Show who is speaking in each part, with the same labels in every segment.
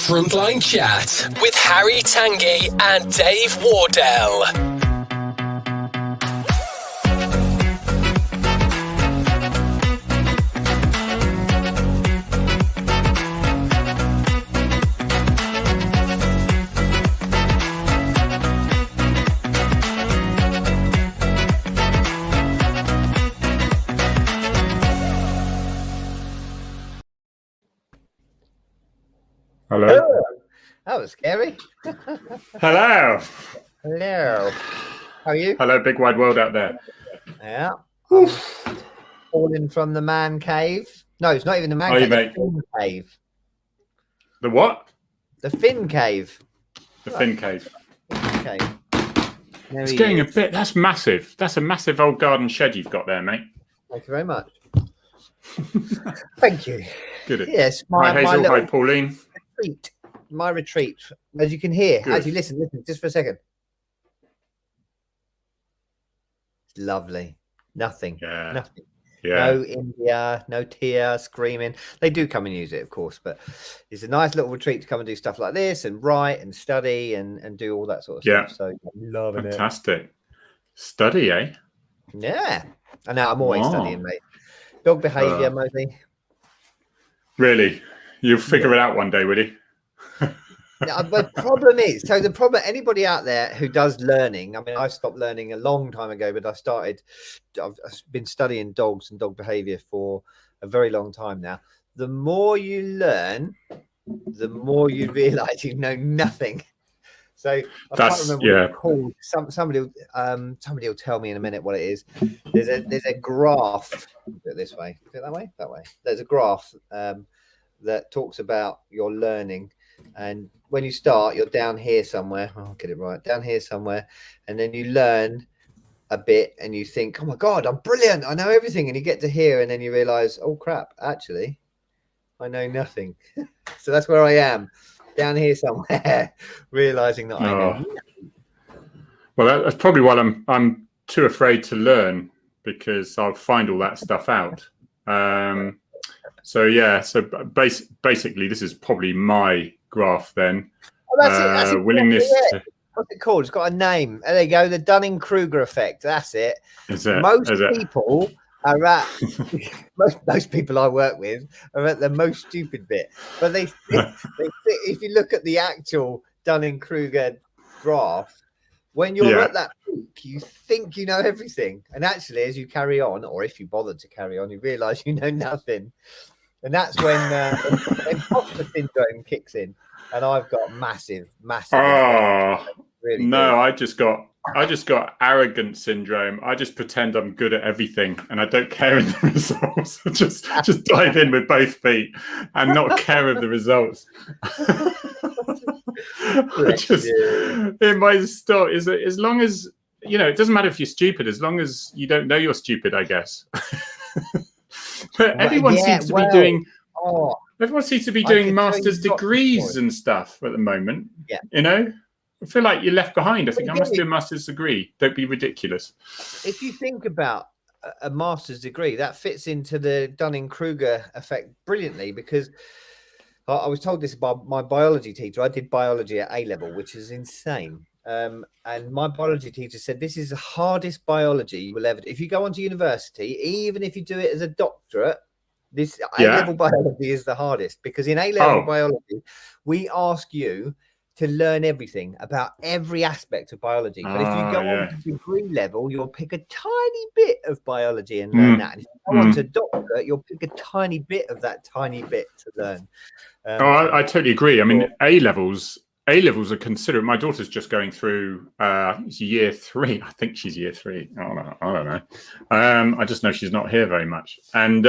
Speaker 1: Frontline Chat with Harry Tanguy and Dave Wardell.
Speaker 2: Hello.
Speaker 3: Oh, that was scary.
Speaker 2: Hello.
Speaker 3: Hello. How are you?
Speaker 2: Hello, big wide world out there.
Speaker 3: Yeah. Falling from the man cave. No, it's not even the man
Speaker 2: How are
Speaker 3: cave.
Speaker 2: you,
Speaker 3: The
Speaker 2: mate?
Speaker 3: fin cave.
Speaker 2: The what?
Speaker 3: The fin cave.
Speaker 2: The fin cave.
Speaker 3: Okay. There
Speaker 2: It's
Speaker 3: he
Speaker 2: getting
Speaker 3: is.
Speaker 2: a bit. That's massive. That's a massive old garden shed you've got there, mate.
Speaker 3: Thank you very much. Thank you.
Speaker 2: Good.
Speaker 3: Yes,
Speaker 2: Hi,
Speaker 3: my
Speaker 2: Hazel.
Speaker 3: little
Speaker 2: Hi, Pauline.
Speaker 3: retreat. My retreat. As you can hear.
Speaker 2: Good.
Speaker 3: Actually, listen, just for a second. It's lovely. Nothing.
Speaker 2: Yeah.
Speaker 3: Nothing.
Speaker 2: Yeah.
Speaker 3: No India, no tear, screaming. They do come and use it, of course, but it's a nice little retreat to come and do stuff like this and write and study and do all that sort of
Speaker 2: Yeah.
Speaker 3: stuff. So I'm loving
Speaker 2: Fantastic. Study, eh?
Speaker 3: it. Yeah. And now I'm always
Speaker 2: Wow.
Speaker 3: studying, mate. Dog behaviour, mostly.
Speaker 2: Really? You'll figure it out one day, will you?
Speaker 3: Now, the problem is, anybody out there who does learning, I mean, I stopped learning a long time ago, but I've been studying dogs and dog behavior for a very long time now. The more you learn, the more you realize you know nothing. So I can't remember what it's called. Somebody will tell me in a minute what it is. There's a graph. Put it this way. Is it that way? That way. There's a graph that talks about your learning. And when you start, you're down here somewhere. I'll get it right. Down here somewhere. And then you learn a bit and you think, oh my God, I'm brilliant. I know everything. And you get to here and then you realize, oh crap, actually, I know nothing. So that's where I am, down here somewhere, realizing that I know nothing.
Speaker 2: Well, that's probably why I'm too afraid to learn, because I'll find all that stuff out. So basically, this is probably my graph then.
Speaker 3: Oh, that's it.
Speaker 2: Willingness to...
Speaker 3: What's it called? It's got a name. There you go. The Dunning Kruger effect. That's it. Most people are at most people I work with are at the most stupid bit. But they if you look at the actual Dunning Kruger graph, when you're at that peak, you think you know everything, and actually, as you carry on, or if you bother to carry on, you realise you know nothing. And that's when imposter syndrome kicks in, and I've got massive. Really
Speaker 2: no,
Speaker 3: good.
Speaker 2: I just got arrogant syndrome. I just pretend I'm good at everything, and I don't care in the results. just dive in with both feet and not care of the results. It might stop. As long as it doesn't matter if you're stupid, as long as you don't know you're stupid, I guess. But everyone seems to be doing. Everyone seems to be doing master's degrees and stuff at the moment.
Speaker 3: Yeah.
Speaker 2: I feel like you're left behind. I think I must do a master's degree. Don't be ridiculous.
Speaker 3: If you think about a master's degree, that fits into the Dunning Kruger effect brilliantly, because I was told this by my biology teacher. I did biology at A level, which is insane. And my biology teacher said, this is the hardest biology you will ever do. If you go on to university, even if you do it as a doctorate, this A-level biology is the hardest, because in A-level biology, we ask you to learn everything about every aspect of biology. But if you go on to degree level, you'll pick a tiny bit of biology and learn that. And if you go on to doctorate, you'll pick a tiny bit of that tiny bit to learn.
Speaker 2: I totally agree. I mean, A-levels are considered. My daughter's just going through year 3. I think she's year 3. I don't know. I just know she's not here very much. And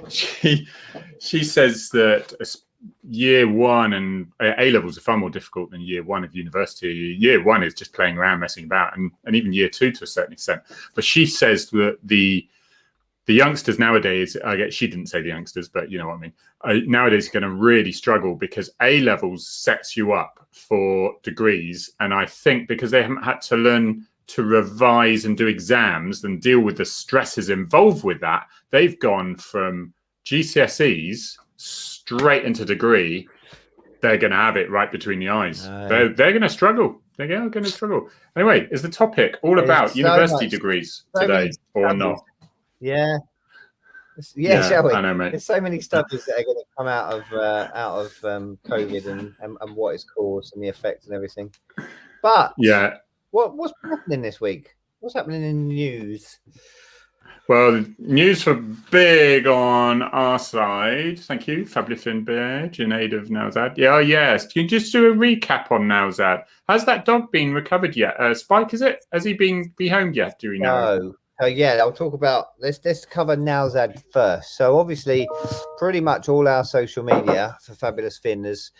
Speaker 2: she says that year 1 and A-levels are far more difficult than year 1 of university. Year 1 is just playing around, messing about, and even year 2 to a certain extent. But she says that the youngsters nowadays, she didn't say the youngsters, but you know what I mean. Nowadays, are going to really struggle, because A-levels sets you up for degrees. And I think because they haven't had to learn to revise and do exams and deal with the stresses involved with that, they've gone from GCSEs straight into degree they're going to have it right between the eyes.
Speaker 3: No.
Speaker 2: They're going to struggle. They're going to struggle. Anyway, is the topic all about university degrees today or not?
Speaker 3: Yeah. Yeah, shall we?
Speaker 2: I know, mate.
Speaker 3: There's so many studies that are going to come out of COVID and what it's caused and the effects and everything. But
Speaker 2: yeah,
Speaker 3: what's happening this week? What's happening in the news?
Speaker 2: Well, news for big on our side. Thank you, Fabulous Finberg, in aid of Nowzad. Yeah, yes. Can you just do a recap on Nowzad? Has that dog been recovered yet? Spike, is it? Has he been rehomed yet? Do we know?
Speaker 3: No. Yeah, I'll talk about let's cover Nowzad first. So obviously, pretty much all our social media for Fabulous Finn has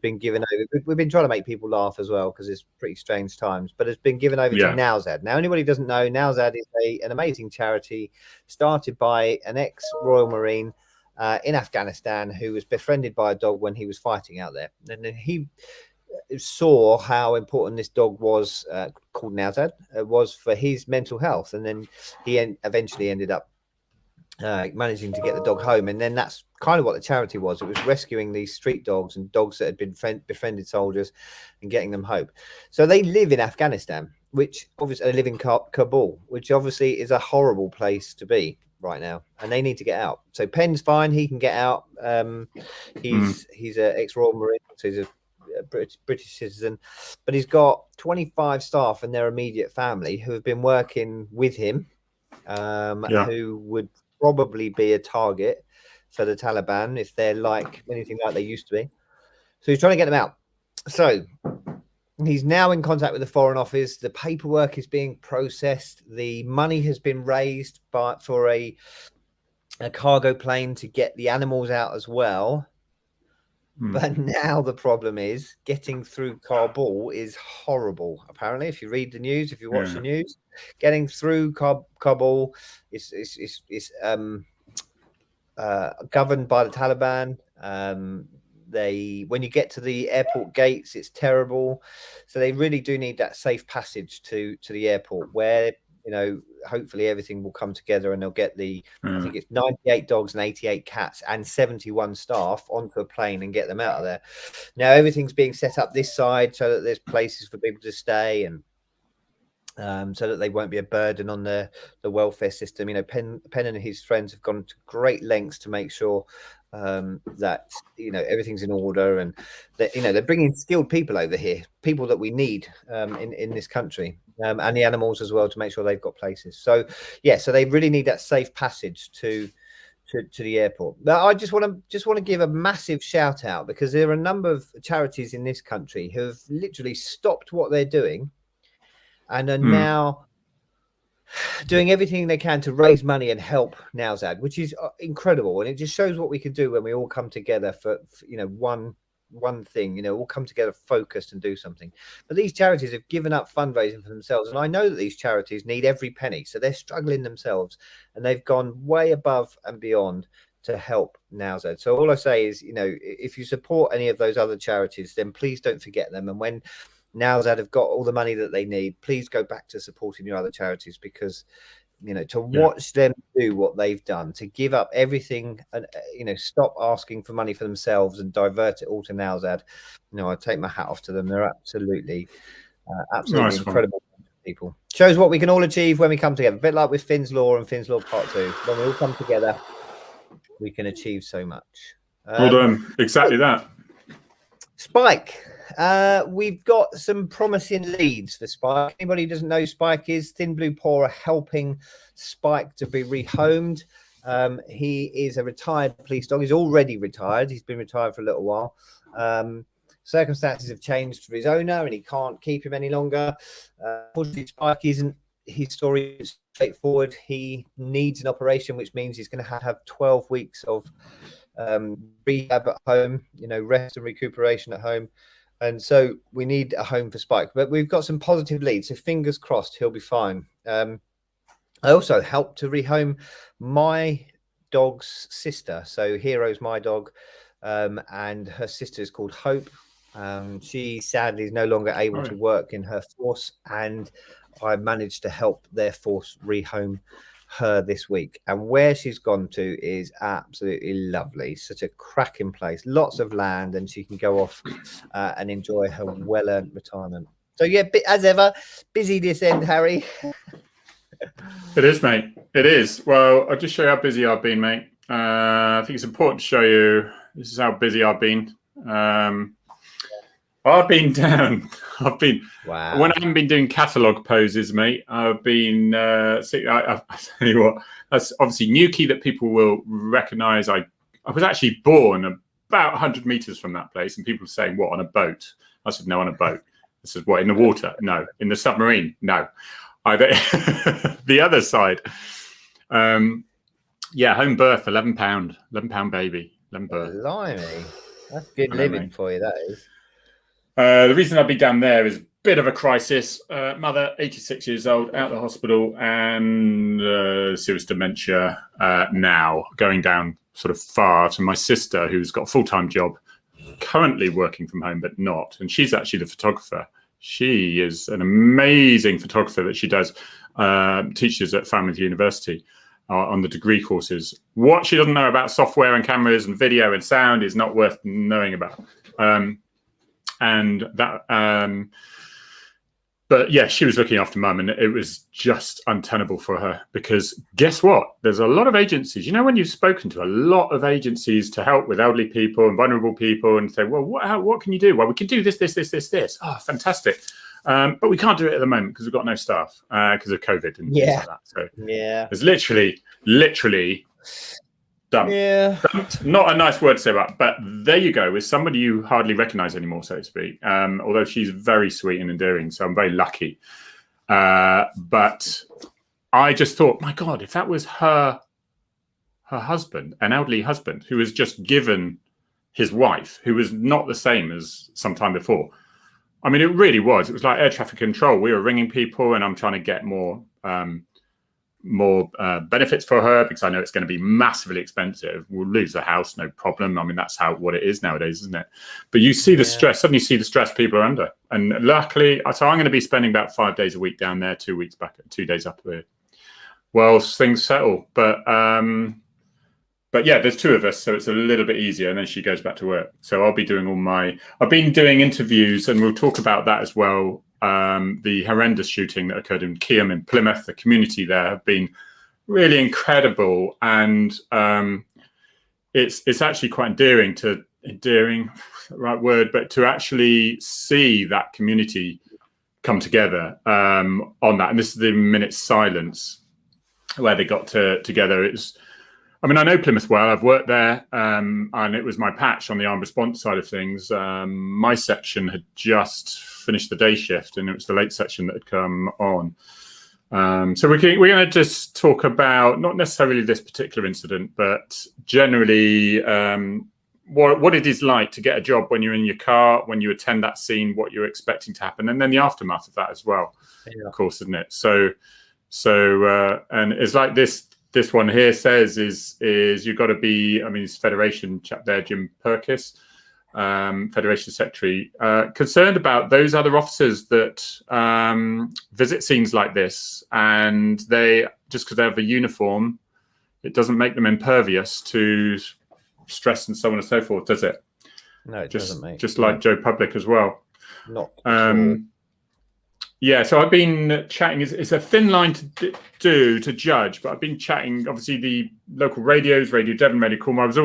Speaker 3: been given over. We've been trying to make people laugh as well because it's pretty strange times, but it's been given over to Nowzad. Now, anybody who doesn't know, Nowzad is an amazing charity started by an ex-Royal Marine in Afghanistan who was befriended by a dog when he was fighting out there, and then he saw how important this dog was, called Nowzad, was for his mental health, and then he eventually ended up managing to get the dog home. And then that's kind of what the charity was. It was rescuing these street dogs and dogs that had been befriended soldiers and getting them home. So they live in Afghanistan, which obviously they live in Kabul, which obviously is a horrible place to be right now, and they need to get out. So Penn's fine, he can get out. He's an ex-Royal Marine, so he's a British citizen, but he's got 25 staff and their immediate family who have been working with him, who would probably be a target for the Taliban if they're like anything like they used to be. So he's trying to get them out. So he's now in contact with the Foreign Office. The paperwork is being processed. The money has been raised for a cargo plane to get the animals out as well. But now the problem is getting through Kabul is horrible. Apparently, if you read the news, if you watch the news, getting through Kabul is governed by the Taliban. When you get to the airport gates, it's terrible. So they really do need that safe passage to the airport where, hopefully everything will come together and they'll get I think it's 98 dogs and 88 cats and 71 staff onto a plane and get them out of there. Now everything's being set up this side so that there's places for people to stay and so that they won't be a burden on the welfare system. Penn and his friends have gone to great lengths to make sure that everything's in order, and that they're bringing skilled people over here, people that we need in this country, and the animals as well, to make sure they've got places. So so they really need that safe passage to the airport. Now, I just want to give a massive shout out, because there are a number of charities in this country who have literally stopped what they're doing and are now doing everything they can to raise money and help Nowzad, which is incredible. And it just shows what we can do when we all come together for one thing, all come together focused and do something. But these charities have given up fundraising for themselves. And I know that these charities need every penny. So they're struggling themselves, and they've gone way above and beyond to help Nowzad. So all I say is, if you support any of those other charities, then please don't forget them. And when Nowzad have got all the money that they need, please go back to supporting your other charities, because to watch them do what they've done, to give up everything and stop asking for money for themselves and divert it all to Nowzad, I take my hat off to them. They're absolutely nice, incredible people. Shows what we can all achieve when we come together, a bit like with Finn's Law and Finn's Law Part 2. When we all come together, we can achieve so much.
Speaker 2: Well done. Exactly that.
Speaker 3: Spike. We've got some promising leads for Spike. Anybody who doesn't know who Spike is, Thin Blue Paw are helping Spike to be rehomed. He is a retired police dog. He's already retired. He's been retired for a little while. Circumstances have changed for his owner, and he can't keep him any longer. Unfortunately, Spike isn't. His story is straightforward. He needs an operation, which means he's going to have 12 weeks of rehab at home, rest and recuperation at home. And so we need a home for Spike, but we've got some positive leads. So fingers crossed he'll be fine. I also helped to rehome my dog's sister. So Hero's my dog, and her sister is called Hope. She sadly is no longer able to work in her force, and I managed to help their force rehome her this week, and where she's gone to is absolutely lovely. Such a cracking place, lots of land, and she can go off and enjoy her well-earned retirement. So yeah, as ever, busy this end, Harry.
Speaker 2: It is, mate. It is. Well, I'll just show you how busy I've been, mate. I think it's important to show you this is how busy I've been. I've been down. I've been
Speaker 3: Wow.
Speaker 2: When I haven't been doing catalogue poses, mate. I've been. I tell you what. That's obviously Newquay that people will recognise. I was actually born about 100 metres from that place, and people were saying, "What, on a boat?" I said, "No, on a boat." I said, "What, in the water?" "No." "In the submarine?" "No." The other side. Yeah, home birth, £11 baby, 11 birth.
Speaker 3: Blimey, that's good living for you. That is.
Speaker 2: The reason I'd be down there is a bit of a crisis. Mother, 86 years old, out of the hospital, and serious dementia now, going down sort of far to my sister, who's got a full-time job, currently working from home, but not. And she's actually the photographer. She is an amazing photographer that she does, teaches at Plymouth University on the degree courses. What she doesn't know about software and cameras and video and sound is not worth knowing about. But yeah, she was looking after mum, and it was just untenable for her, because guess what? There's a lot of agencies. You know, when you've spoken to a lot of agencies to help with elderly people and vulnerable people, and say, well, what can you do? Well, we can do this. Oh, fantastic. But we can't do it at the moment because we've got no staff because of COVID and things like that. So
Speaker 3: yeah,
Speaker 2: it's literally dumped.
Speaker 3: Yeah.
Speaker 2: Dumped. Not a nice word to say about, but there you go, with somebody you hardly recognise anymore, so to speak. Although she's very sweet and endearing, so I'm very lucky. But I just thought, my God, if that was her husband, an elderly husband, who was just given his wife, who was not the same as some time before. I mean, it really was. It was like air traffic control. We were ringing people, and I'm trying to get more benefits for her, because I know it's going to be massively expensive. We'll lose the house, no problem. I mean, that's what it is nowadays, isn't it? But you see the stress, suddenly you see the stress people are under. And luckily, so I'm going to be spending about 5 days a week down there, 2 weeks back, 2 days up there. Well, things settle. But yeah, there's two of us, so it's a little bit easier, and then she goes back to work. So I'll be doing I've been doing interviews, and we'll talk about that as well. The horrendous shooting that occurred in Keam in Plymouth, the community there have been really incredible, and it's actually quite endearing, right word, but to actually see that community come together on that. And this is the minute's silence where they got together. I mean, I know Plymouth well. I've worked there, and it was my patch on the armed response side of things. My section had just finished the day shift, and it was the late section that had come on. So we're going to just talk about not necessarily this particular incident, but generally what it is like to get a job when you're in your car, when you attend that scene, what you're expecting to happen, and then the aftermath of that as well, of course, isn't it? So and it's like this one here says is you've got to be, I mean, it's Federation chap there, Jim Perkis, Federation Secretary, concerned about those other officers that visit scenes like this, and they, just because they have a uniform, it doesn't make them impervious to stress and so on and so forth, does it?
Speaker 3: No, it doesn't, mate.
Speaker 2: Just like Joe Public as well.
Speaker 3: Not
Speaker 2: Yeah, so I've been chatting. It's a thin line to judge, but I've been chatting. Obviously, the local radios, Radio Devon, Radio Cornwall. I was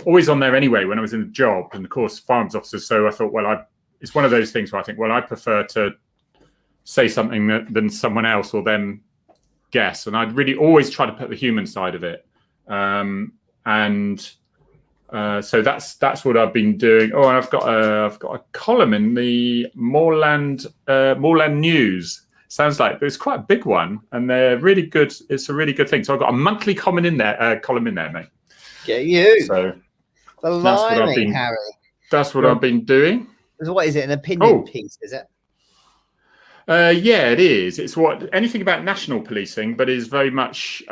Speaker 2: always on there anyway when I was in the job, and of course, firearms officers. So I thought, well, it's one of those things where I think, well, I prefer to say something than someone else or them guess, and I'd really always try to put the human side of it. So that's what I've been doing. Oh, and I've got a column in the Moorland News. Sounds like it's quite a big one, and they're really good. It's a really good thing. So I've got a monthly column in there, mate.
Speaker 3: Get you.
Speaker 2: So
Speaker 3: Harry.
Speaker 2: That's what I've been doing.
Speaker 3: What is it? An opinion piece? Is it?
Speaker 2: Yeah, it is. It's anything about national policing, but is very much,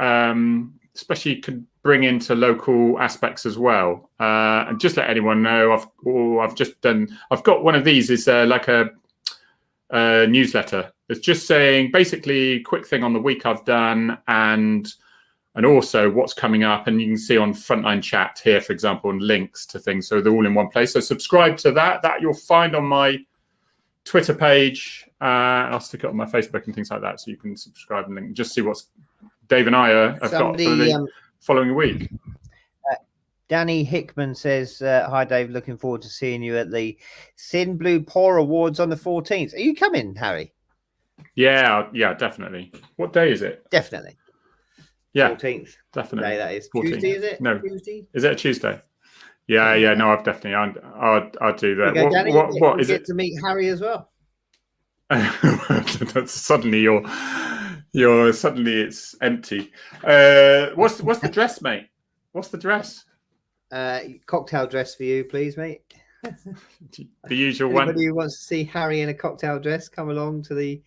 Speaker 2: especially could bring into local aspects as well. And just let anyone know, I've got one of these. Is like a newsletter. It's just saying basically quick thing on the week I've done, and and also what's coming up. And you can see on Frontline Chat here, for example, and links to things. So they're all in one place. So subscribe to that. That you'll find on my Twitter page. I'll stick it on my Facebook and things like that. So you can subscribe and link and just see what's Dave and I have got for the following week.
Speaker 3: Danny Hickman says, hi, Dave. Looking forward to seeing you at the Thin Blue Paw Awards on the 14th. Are you coming, Harry?
Speaker 2: Yeah, definitely. What day is it?
Speaker 3: Definitely.
Speaker 2: Yeah,
Speaker 3: 14th.
Speaker 2: Definitely.
Speaker 3: Day that is.
Speaker 2: 14th.
Speaker 3: Tuesday, is it?
Speaker 2: No.
Speaker 3: Tuesday?
Speaker 2: Is it a Tuesday? Yeah. No, I'll definitely. I'll do that.
Speaker 3: Okay, Danny,
Speaker 2: what is
Speaker 3: get
Speaker 2: it?
Speaker 3: to meet Harry as well.
Speaker 2: Suddenly suddenly it's empty. What's the dress, mate? What's the dress?
Speaker 3: Cocktail dress for you, please, mate.
Speaker 2: The usual
Speaker 3: Anybody
Speaker 2: one.
Speaker 3: Anybody who wants to see Harry in a cocktail dress, come along to the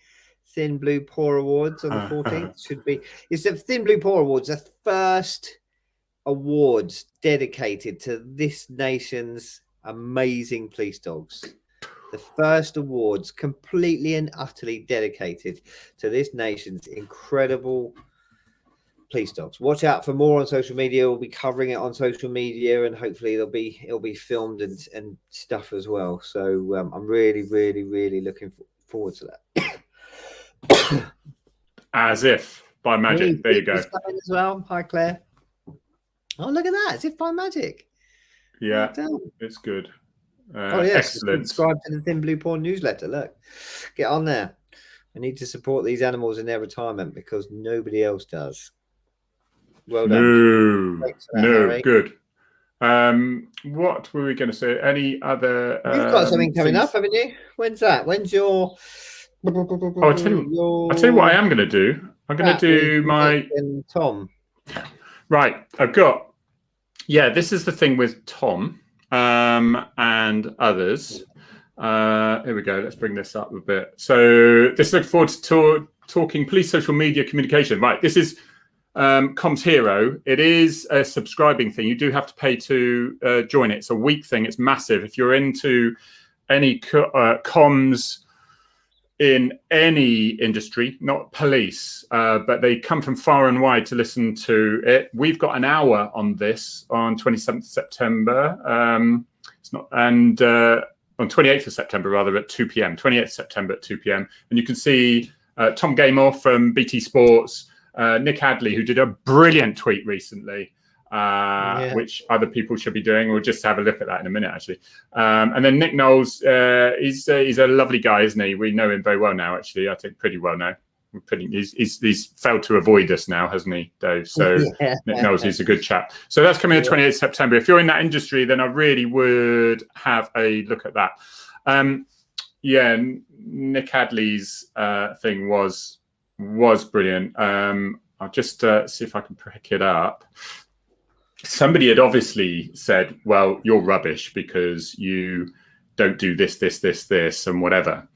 Speaker 3: Thin Blue Paw Awards on the 14th. It's the Thin Blue Paw Awards, the first awards dedicated to this nation's amazing police dogs. The first awards completely and utterly dedicated to this nation's incredible police dogs. Watch out for more on social media. We'll be covering it on social media, and hopefully it'll be filmed and stuff as well. So I'm really looking forward to that.
Speaker 2: As if by magic. There you go.
Speaker 3: As well. Hi, Claire. Oh, look at that! As if by magic.
Speaker 2: Yeah, it's good.
Speaker 3: Yes,
Speaker 2: excellent.
Speaker 3: Subscribe to the Thin Blue Paw newsletter. Look, get on there. I need to support these animals in their retirement because nobody else does. Well done.
Speaker 2: No, good. What were we going to say? Any other?
Speaker 3: You've got something coming up, haven't you? When's that? When's your?
Speaker 2: I'll tell you what I am going to do. I'm going to do my
Speaker 3: Tom.
Speaker 2: Right, I've got. Yeah, this is the thing with Tom and others. Here we go. Let's bring this up a bit. So this look forward to talking police social media communication. Right, this is. Comms Hero. It is a subscribing thing. You do have to pay to join it. It's a week thing. It's massive. If you're into any comms in any industry, not police, but they come from far and wide to listen to it. We've got an hour on this on 27th September. On 28th of September, rather, at 2 p.m. 28th September at 2 p.m. And you can see Tom Gamer from BT Sports, Nick Hadley, who did a brilliant tweet recently, which other people should be doing. We'll just have a look at that in a minute, actually. And then Nick Knowles, he's a lovely guy, isn't he? We know him very well now, actually. I think pretty well now. He's failed to avoid us now, hasn't he, Dave? So Nick Knowles, he's a good chap. So that's coming the 28th September. If you're in that industry, then I really would have a look at that. Nick Hadley's thing was brilliant. I'll just see if I can pick it up. Somebody had obviously said, well, you're rubbish because you don't do this, and whatever.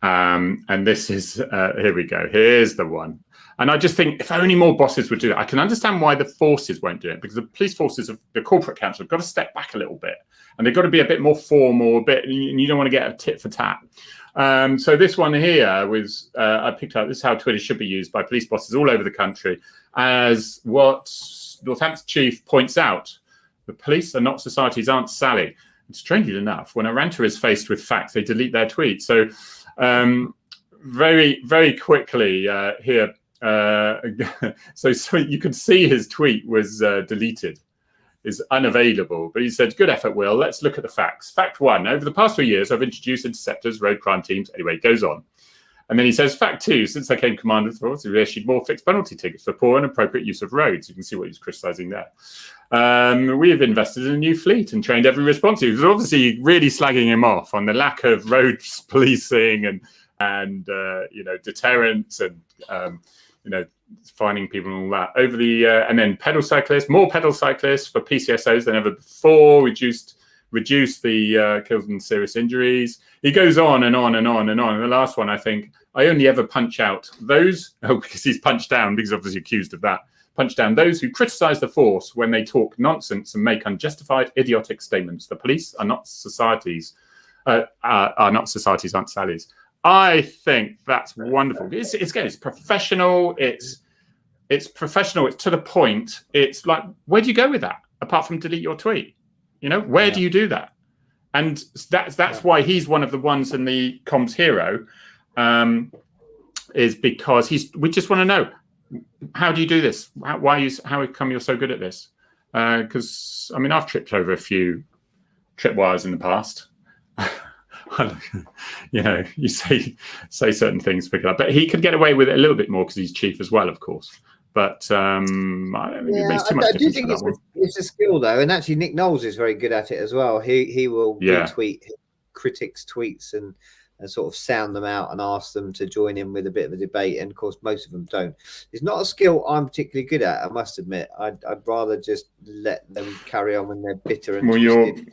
Speaker 2: And this is, here we go. Here's the one. And I just think if only more bosses would do it. I can understand why the forces won't do it, because the police forces of the corporate council have got to step back a little bit, and they've got to be a bit more formal, and you don't want to get a tit for tat. So this one here was, I picked up, this is how Twitter should be used by police bosses all over the country, as what Northampton Chief points out: the police are not society's Aunt Sally. And strangely enough, when a ranter is faced with facts, they delete their tweet. So very, very quickly here, so you could see his tweet was deleted, is unavailable. But he said, good effort, Will. Let's look at the facts. Fact one, over the past 3 years, I've introduced interceptors, road crime teams. Anyway, it goes on. And then he says, fact two, since I came commander of the force, we've issued more fixed penalty tickets for poor and appropriate use of roads. You can see what he's criticising there. We have invested in a new fleet and trained every response. He was obviously really slagging him off on the lack of road policing and deterrence and finding people and all that. Over the and then more pedal cyclists for PCSOs than ever before. Reduce the kills and serious injuries. He goes on and on and on and on. And the last one, I think, I only ever punch out those, because he's punched down, because obviously accused of that, punch down those who criticise the force when they talk nonsense and make unjustified, idiotic statements. The police are not society's Aunt Sally's. I think that's wonderful. It's professional. It's it's professional. It's to the point. It's like, where do you go with that? Apart from delete your tweet, where do you do that? And that's why he's one of the ones in the comms hero, is because we just want to know, how do you do this? How come you're so good at this? Because I mean, I've tripped over a few tripwires in the past. You say certain things, pick it up, but he could get away with it a little bit more because he's chief as well, of course. But I don't think it makes too much difference. I do think
Speaker 3: it's a skill though, and actually Nick Knowles is very good at it as well. He will retweet critics' tweets and sort of sound them out and ask them to join in with a bit of a debate. And of course, most of them don't. It's not a skill I'm particularly good at, I must admit. I'd rather just let them carry on when they're bitter and twisted.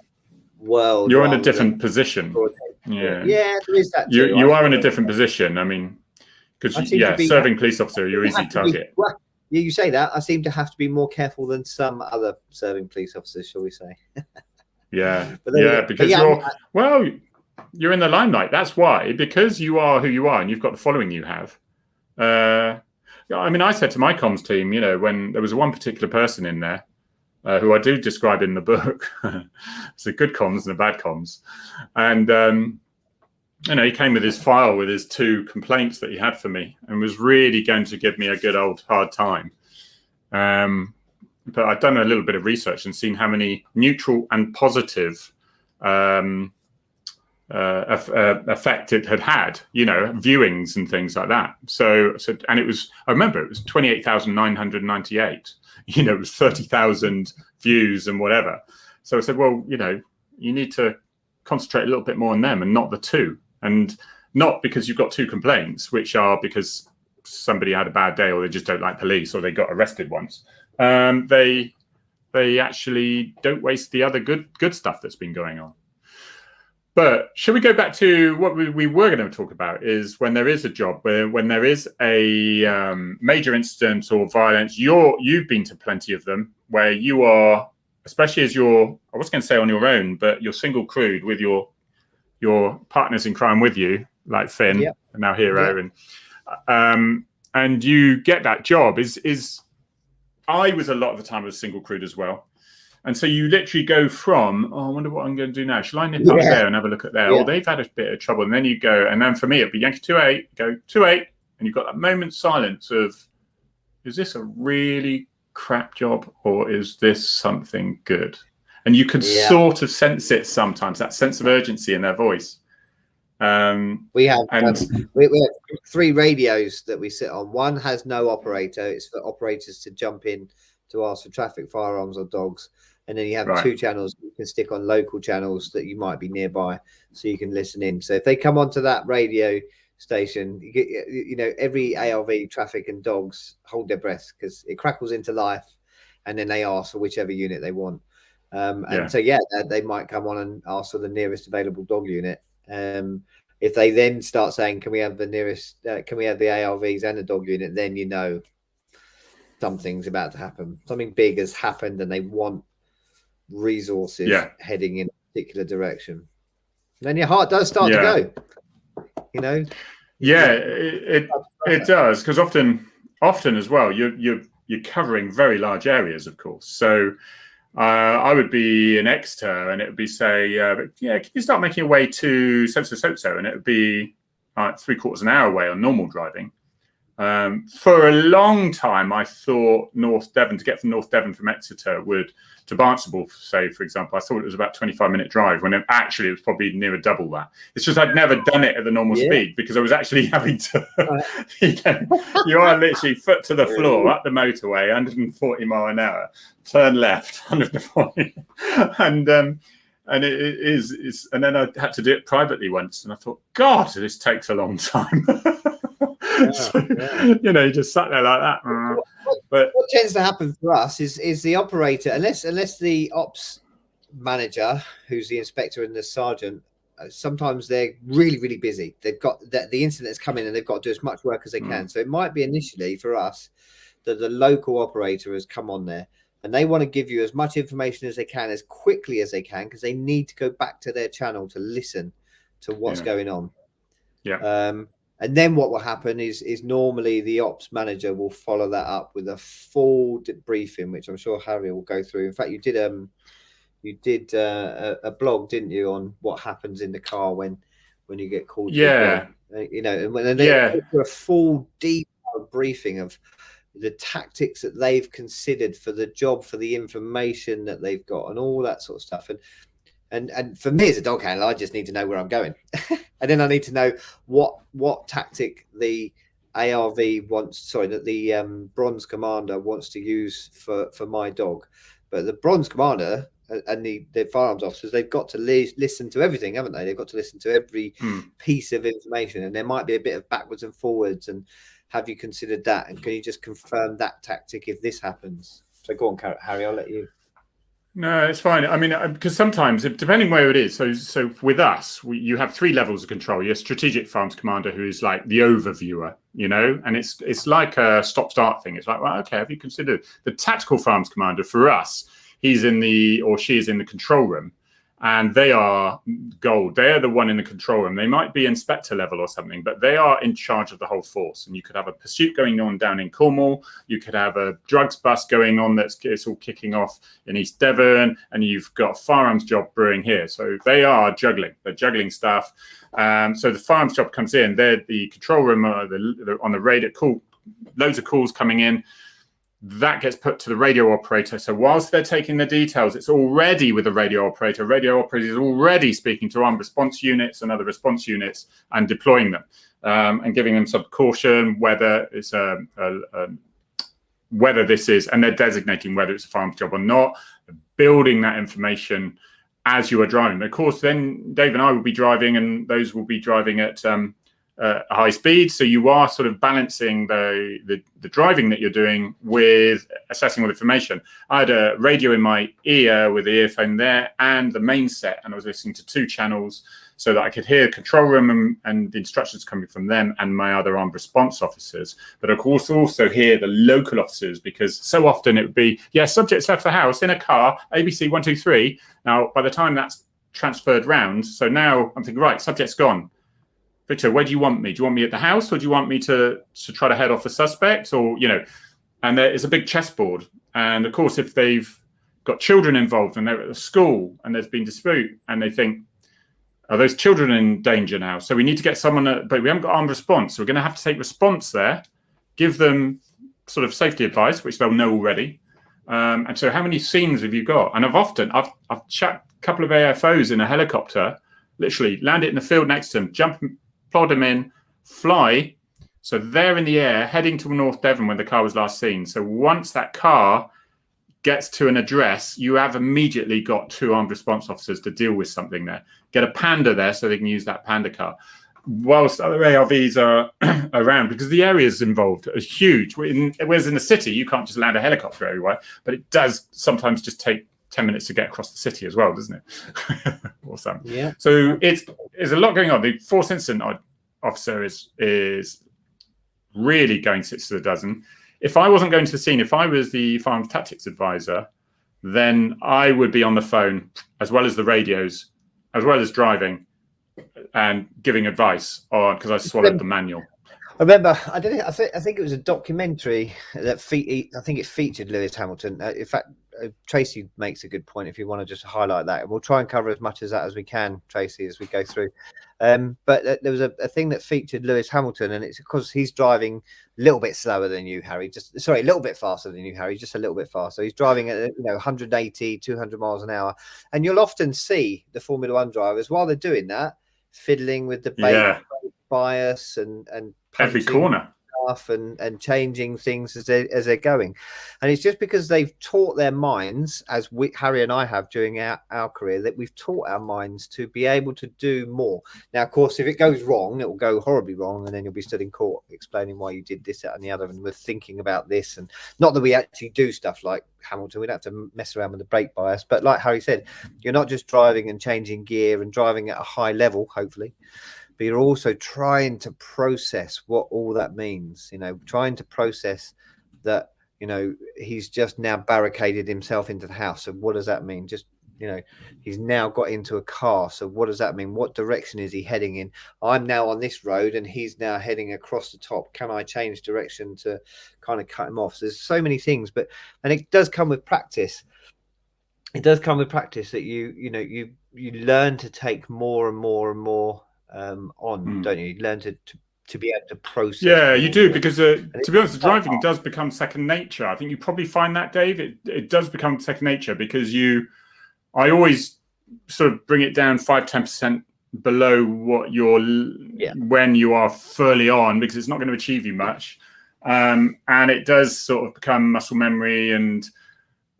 Speaker 3: You're in a different position.
Speaker 2: Yeah,
Speaker 3: there is that
Speaker 2: too. You are in a different position. I mean, because serving police officer, you're easy target.
Speaker 3: Yeah, you say that. I seem to have to be more careful than some other serving police officers, shall we say? Because you're in the limelight. That's why, because you are who you are and you've got the following you have. I mean, I said to my comms team, when there was one particular person in there, who I do describe in the book. It's a good comms and a bad comms. And, he came with his file with his 2 complaints that he had for me and was really going to give me a good old hard time. But I'd done a little bit of research and seen how many neutral and positive effect it had, viewings and things like that. So and it was 28,998. It was 30,000 views and whatever. So I said, well, you need to concentrate a little bit more on them and not the 2. And not because you've got 2 complaints, which are because somebody had a bad day or they just don't like police or they got arrested once. They actually don't waste the other good stuff that's been going on. But shall we go back to what we were going to talk about, is when there is a job, when there is a major incident or violence, you've been to plenty of them, where you are, especially as I was going to say on your own, but you're single crewed with your partners in crime with you, like Finn, and now Hero, and you get that job. I was a lot of the time a single crewed as well. And so you literally go from, I wonder what I'm going to do now. Shall I nip up there and have a look at there? Oh, they've had a bit of trouble. And then you go, and then for me, it'd be Yankee 2-8, go 2-8, and you've got that moment's silence of, is this a really crap job or is this something good? And you can sort of sense it sometimes, that sense of urgency in their voice. We have 3 radios that we sit on. One has no operator. It's for operators to jump in to ask for traffic, firearms or dogs. And then you have 2 channels you can stick on, local channels that you might be nearby so you can listen in. So if they come onto that radio station, every ARV, traffic and dogs hold their breath because it crackles into life, and then they ask for whichever unit they want. So they might come on and ask for the nearest available dog unit. If they then start saying, can we have the ARVs and the dog unit, then something's about to happen. Something big has happened and they want resources heading in a particular direction. And then your heart does start to go,
Speaker 2: it does, because often as well you're covering very large areas, of course. So I would be in Exeter and it would be can you start making your way to so and it would be 3/4 an hour away on normal driving. For a long time, I thought North Devon, to get from North Devon from Exeter to Barnstable, say, for example, I thought it was about 25-minute drive when it was probably near a double that. It's just I'd never done it at the normal speed because I was actually having to, you are literally foot to the floor up the motorway, 140 mile an hour, turn left, 140. And it is, and then I had to do it privately once and I thought, God, this takes a long time. You just sat there like that. But
Speaker 3: what tends to happen for us is the operator, unless the ops manager, who's the inspector and the sergeant, sometimes they're really, really busy. They've got the incident has come in and they've got to do as much work as they can. So it might be initially for us that the local operator has come on there and they want to give you as much information as they can as quickly as they can because they need to go back to their channel to listen to what's going on. And then what will happen is normally the ops manager will follow that up with a full briefing, which I'm sure Harry will go through. In fact, you did a blog, didn't you, on what happens in the car when you get called to a job, and when they go through a full detailed briefing of the tactics that they've considered for the job, for the information that they've got, and all that sort of stuff. And for me as a dog handler, I just need to know where I'm going, and then I need to know what tactic the ARV wants. Sorry, that the bronze commander wants to use for my dog. But the bronze commander and the firearms officers, they've got to listen to everything, haven't they? They've got to listen to every piece of information, and there might be a bit of backwards and forwards. And have you considered that? And can you just confirm that tactic if this happens? So go on, Harry. I'll let you.
Speaker 2: No, it's fine. I mean, because sometimes, depending where it is, so with us, you have 3 levels of control. Your strategic farms commander, who is like the overviewer, and it's like a stop-start thing. It's like, well, okay, have you considered the tactical farms commander? For us, he's in or she is in the control room, and they are gold. They are the one in the control room. They might be inspector level or something, but they are in charge of the whole force. And you could have a pursuit going on down in Cornwall. You could have a drugs bust going on it's all kicking off in East Devon, and you've got a firearms job brewing here. So they are juggling. They're juggling stuff. So the firearms job comes in. They're the control room on the radio. Loads of calls coming in. That gets put to the radio operator. So whilst they're taking the details, it's already with the radio operator. Radio operator is already speaking to armed response units and other response units and deploying them and giving them some caution whether it's whether this is, and they're designating whether it's a firearms job or not, building that information as you are driving. Of course, then Dave and I will be driving, and those will be driving at a high speed, so you are sort of balancing the driving that you're doing with assessing all the information. I had a radio in my ear with the earphone there and the main set, and I was listening to 2 channels so that I could hear control room and the instructions coming from them and my other armed response officers. But of course also hear the local officers, because so often it would be, subjects left the house in a car, ABC 123. Now by the time that's transferred round, so now I'm thinking, right, subject's gone. Victor, where do you want me? Do you want me at the house, or do you want me to try to head off the suspect? Or, and there is a big chessboard. And of course, if they've got children involved and they're at the school and there's been dispute and they think, are those children in danger now? So we need to get someone, but we haven't got armed response. So we're going to have to take response there, give them sort of safety advice, which they'll know already. And so how many scenes have you got? And I've chat a couple of AFOs in a helicopter, literally land it in the field next to them, jump, plod them in, fly. So they're in the air heading to North Devon when the car was last seen. So once that car gets to an address, you have immediately got 2 armed response officers to deal with something there. Get a Panda there so they can use that Panda car. Whilst other ARVs are around, because the areas involved are huge. Whereas in the city, you can't just land a helicopter everywhere, but it does sometimes just take 10 minutes to get across the city as well, doesn't it? Or something. Yeah. So there's a lot going on. The force incident officer is really going 6 to the dozen. If I wasn't going to the scene, if I was the firearms tactics advisor, then I would be on the phone as well as the radios, as well as driving and giving advice on, because I swallowed the manual.
Speaker 3: I remember, I think it was a documentary that I think it featured Lewis Hamilton. In fact, Tracy makes a good point if you want to just highlight that. We'll try and cover as much of that as we can, Tracy, as we go through. But there was a thing that featured Lewis Hamilton, and it's because he's driving a little bit slower than you, Harry. A little bit faster than you, Harry, just a little bit faster. He's driving at 180, 200 miles an hour. And you'll often see the Formula One drivers, while they're doing that, fiddling with the bias and
Speaker 2: every corner
Speaker 3: stuff and changing things as they're going. And it's just because they've taught their minds, as Harry and I have during our career, that we've taught our minds to be able to do more. Now, of course, if it goes wrong, it will go horribly wrong, and then you'll be stood in court explaining why you did this, that, and the other, and we're thinking about this. And not that we actually do stuff like Hamilton, we don't have to mess around with the brake bias, but like Harry said, you're not just driving and changing gear and driving at a high level, hopefully, but you're also trying to process what all that means, trying to process that, he's just now barricaded himself into the house. So what does that mean? Just, he's now got into a car. So what does that mean? What direction is he heading in? I'm now on this road and he's now heading across the top. Can I change direction to kind of cut him off? So there's so many things, and it does come with practice. It does come with practice that you learn to take more and more and more on, don't you? You learn to be able to process.
Speaker 2: Yeah, you do, because to be honest, the driving does become second nature. I think you probably find that, Dave. It does become second nature, because I always sort of bring it down 5-10% below what when you are fully on, because it's not going to achieve you much. And it does sort of become muscle memory and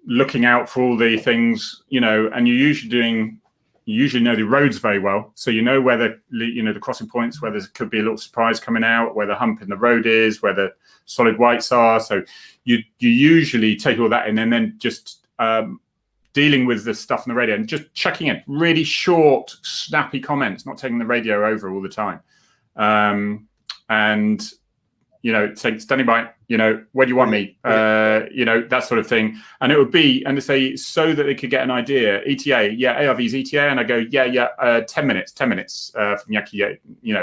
Speaker 2: looking out for all the things, and you usually know the roads very well, so you know where the crossing points, where there could be a little surprise coming out, where the hump in the road is, where the solid whites are. So you usually take all that in, and then just dealing with the stuff on the radio and just chucking in really short, snappy comments, not taking the radio over all the time, and saying, standing by, where do you want me? That sort of thing. And it would be, and to say, so that they could get an idea, ETA, ARV's ETA. And I go, 10 minutes from Yaki,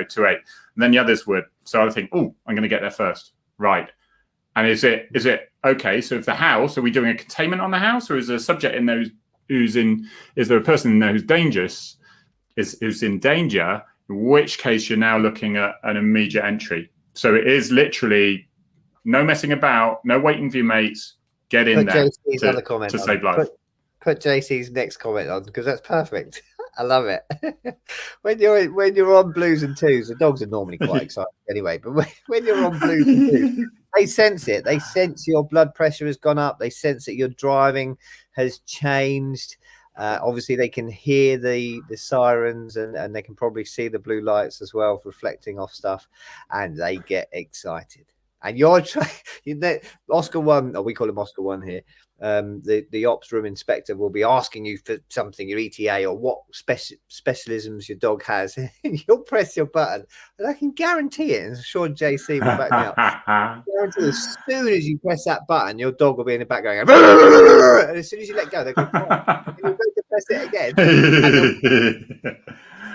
Speaker 2: to 8. And then the others would. So I think, I'm going to get there first. Right. And is it okay? So if the house, are we doing a containment on the house, or is there a subject in there is there a person in there who's dangerous, who's in danger, in which case you're now looking at an immediate entry. So it is literally no messing about, no waiting for your mates. Get in there to save life.
Speaker 3: Put JC's next comment on, because that's perfect. I love it. when you're on blues and twos, the dogs are normally quite excited anyway. But when you're on blues and twos, they sense it. They sense your blood pressure has gone up. They sense that your driving has changed. Obviously, they can hear the sirens, and they can probably see the blue lights as well, reflecting off stuff, and they get excited. And you're Oscar 1, or we call him Oscar 1 here. The ops room inspector will be asking you for something, your ETA, or what specialisms your dog has, and you'll press your button, and I can guarantee it, and I'm sure JC will back me up. Guarantee as soon as you press that button, your dog will be in the back going, and as soon as you let go, they'll go, and you'll go to press it again.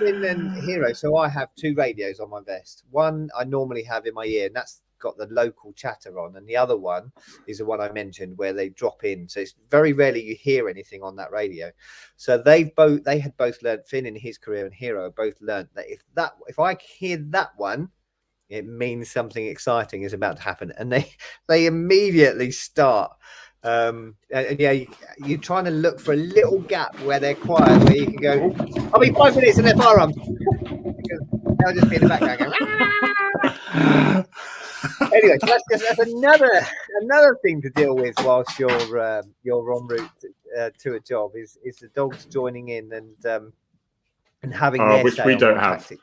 Speaker 3: And Hero. So I have 2 radios on my vest. One I normally have in my ear, and that's got the local chatter on, and the other one is the one I mentioned where they drop in. So it's very rarely you hear anything on that radio. So they had both learned, Finn in his career and Hero both learned that if I hear that one, it means something exciting is about to happen, and they immediately start. You're trying to look for a little gap where they're quiet, where you can go, I'll be 5 minutes and they're firearms. They'll just be in the background going, Anyway, so that's another thing to deal with whilst you're en route to a job is the dogs joining in and having their
Speaker 2: which
Speaker 3: say
Speaker 2: we
Speaker 3: on
Speaker 2: don't have.
Speaker 3: tactics.